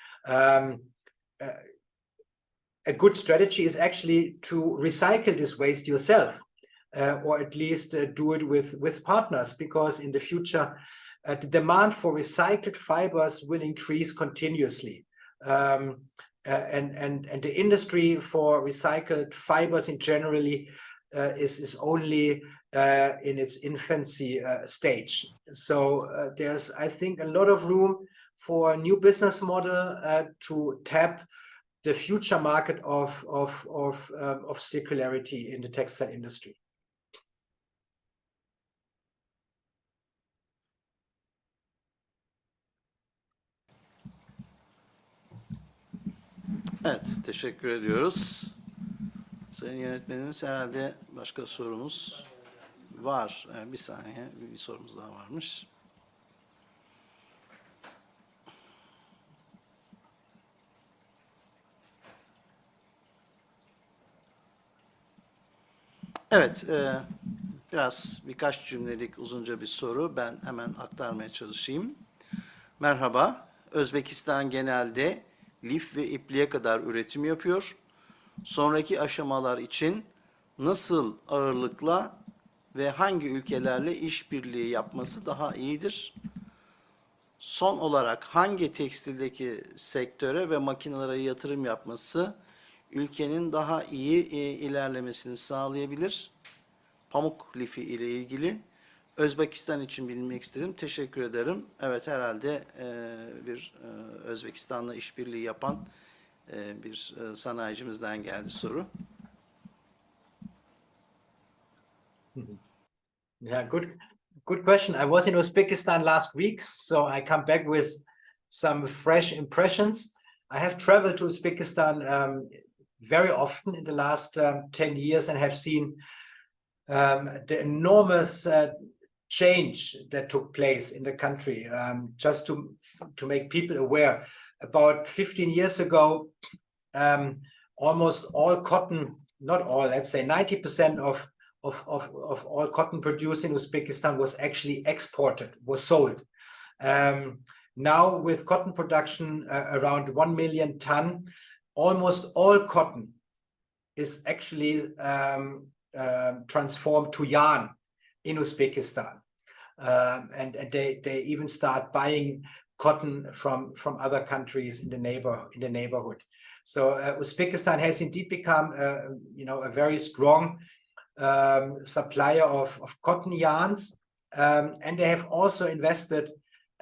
Speaker 9: A good strategy is actually to recycle this waste yourself, or at least do it with partners, because in the future the demand for recycled fibers will increase continuously. And the industry for recycled fibers in generally is only in its infancy stage. So there's, I think, a lot of room for a new business model to tap the future market of circularity in the textile industry.
Speaker 3: Evet, teşekkür ediyoruz. Sayın yönetmenimiz, herhalde başka sorumuz var. Bir saniye, bir sorumuz daha varmış. Evet, birkaç cümlelik uzunca bir soru. Ben hemen aktarmaya çalışayım. Merhaba, Özbekistan genelde lif ve ipliğe kadar üretim yapıyor. Sonraki aşamalar için nasıl ağırlıkla ve hangi ülkelerle işbirliği yapması daha iyidir? Son olarak hangi tekstildeki sektöre ve makinelere yatırım yapması ülkenin daha iyi ilerlemesini sağlayabilir? Pamuk lifi ile ilgili Özbekistan için bilmek istedim. Teşekkür ederim. Evet, herhalde bir Özbekistan'la işbirliği yapan bir sanayicimizden geldi soru.
Speaker 9: Yeah, good question. I was in Uzbekistan last week, so I come back with some fresh impressions. I have traveled to Uzbekistan very often in the last 10 years and have seen the enormous change that took place in the country. Just to make people aware, about 15 years ago, almost all cotton, not all, let's say 90% of all cotton produced in Uzbekistan was actually exported, was sold. Now with cotton production around 1 million ton, almost all cotton is actually transformed to yarn in Uzbekistan. And they even start buying cotton from other countries in the neighborhood. So Uzbekistan has indeed become a very strong supplier of cotton yarns, and they have also invested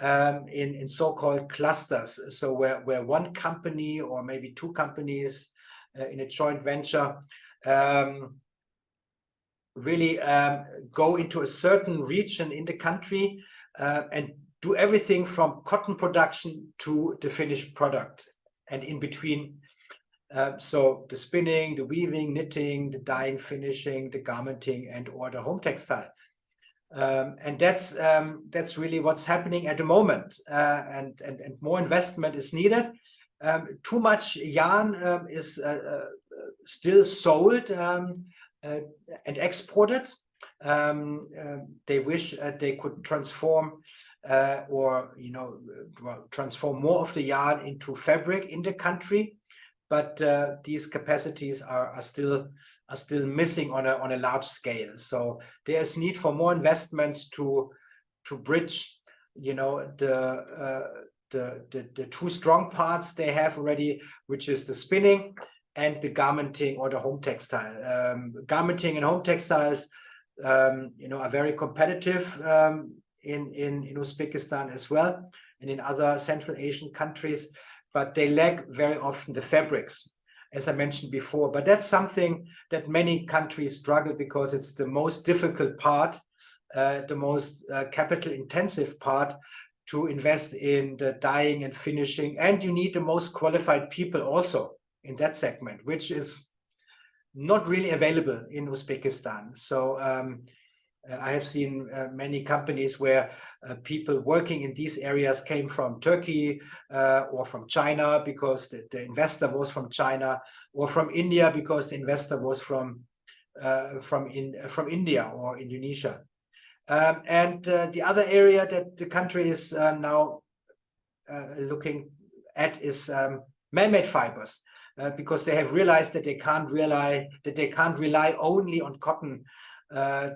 Speaker 9: in so-called clusters. So where one company or maybe two companies in a joint venture really go into a certain region in the country and do everything from cotton production to the finished product and in between. So the spinning, the weaving, knitting, the dyeing, finishing, the garmenting, and or the home textile. And that's really what's happening at the moment. And more investment is needed. Too much yarn is still sold and exported. They wish they could transform transform more of the yarn into fabric in the country, but these capacities are still missing on a large scale. So there is need for more investments to bridge, the two strong parts they have already, which is the spinning and the garmenting or the home textile. Garmenting and home textiles, are very competitive in Uzbekistan as well, and in other Central Asian countries, but they lack very often the fabrics, as I mentioned before. But that's something that many countries struggle because it's the most difficult part, the most capital-intensive part to invest in the dyeing and finishing, and you need the most qualified people also in that segment, which is not really available in Uzbekistan. So I have seen many companies where people working in these areas came from Turkey or from China because the investor was from China, or from India because the investor was from India or Indonesia. And the other area that the country is now looking at is man-made fibers. Because they have realized that they can't rely only on cotton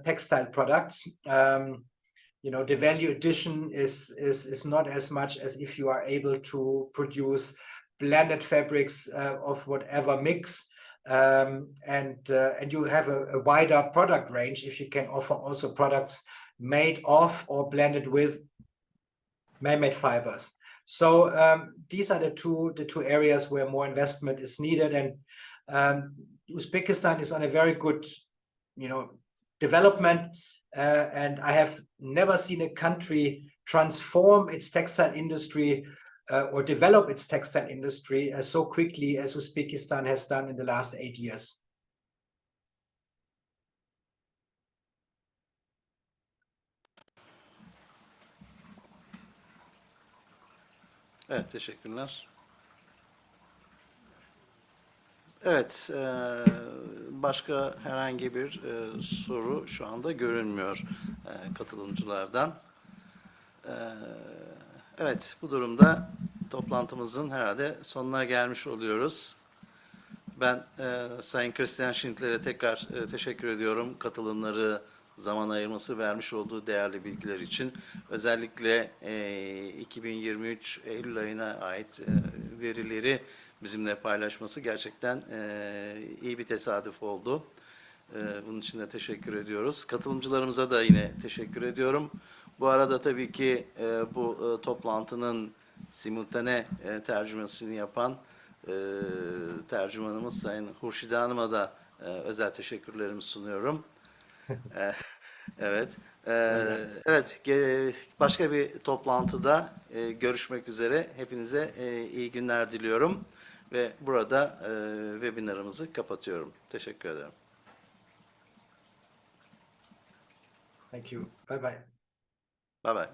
Speaker 9: textile products. The value addition is not as much as if you are able to produce blended fabrics of whatever mix, and you have a wider product range if you can offer also products made of or blended with man-made fibers. So these are the two areas where more investment is needed, and Uzbekistan is on a very good, development. And I have never seen a country transform its textile industry or develop its textile industry so quickly as Uzbekistan has done in the last 8 years.
Speaker 3: Evet, teşekkürler. Evet, başka herhangi bir soru şu anda görünmüyor katılımcılardan. Evet, bu durumda toplantımızın herhalde sonuna gelmiş oluyoruz. Ben Sayın Christian Schindler'e tekrar teşekkür ediyorum. Katılımları, zaman ayırması, vermiş olduğu değerli bilgiler için. Özellikle 2023 Eylül ayına ait verileri bizimle paylaşması gerçekten iyi bir tesadüf oldu. Bunun için de teşekkür ediyoruz. Katılımcılarımıza da yine teşekkür ediyorum. Bu arada tabii ki bu toplantının simultane tercümesini yapan tercümanımız Sayın Hurşide Hanım'a da özel teşekkürlerimi sunuyorum. Evet. Evet. Başka bir toplantıda görüşmek üzere. Hepinize iyi günler diliyorum. Ve burada webinarımızı kapatıyorum. Teşekkür ederim.
Speaker 9: Thank you. Bye bye.
Speaker 3: Bye bye.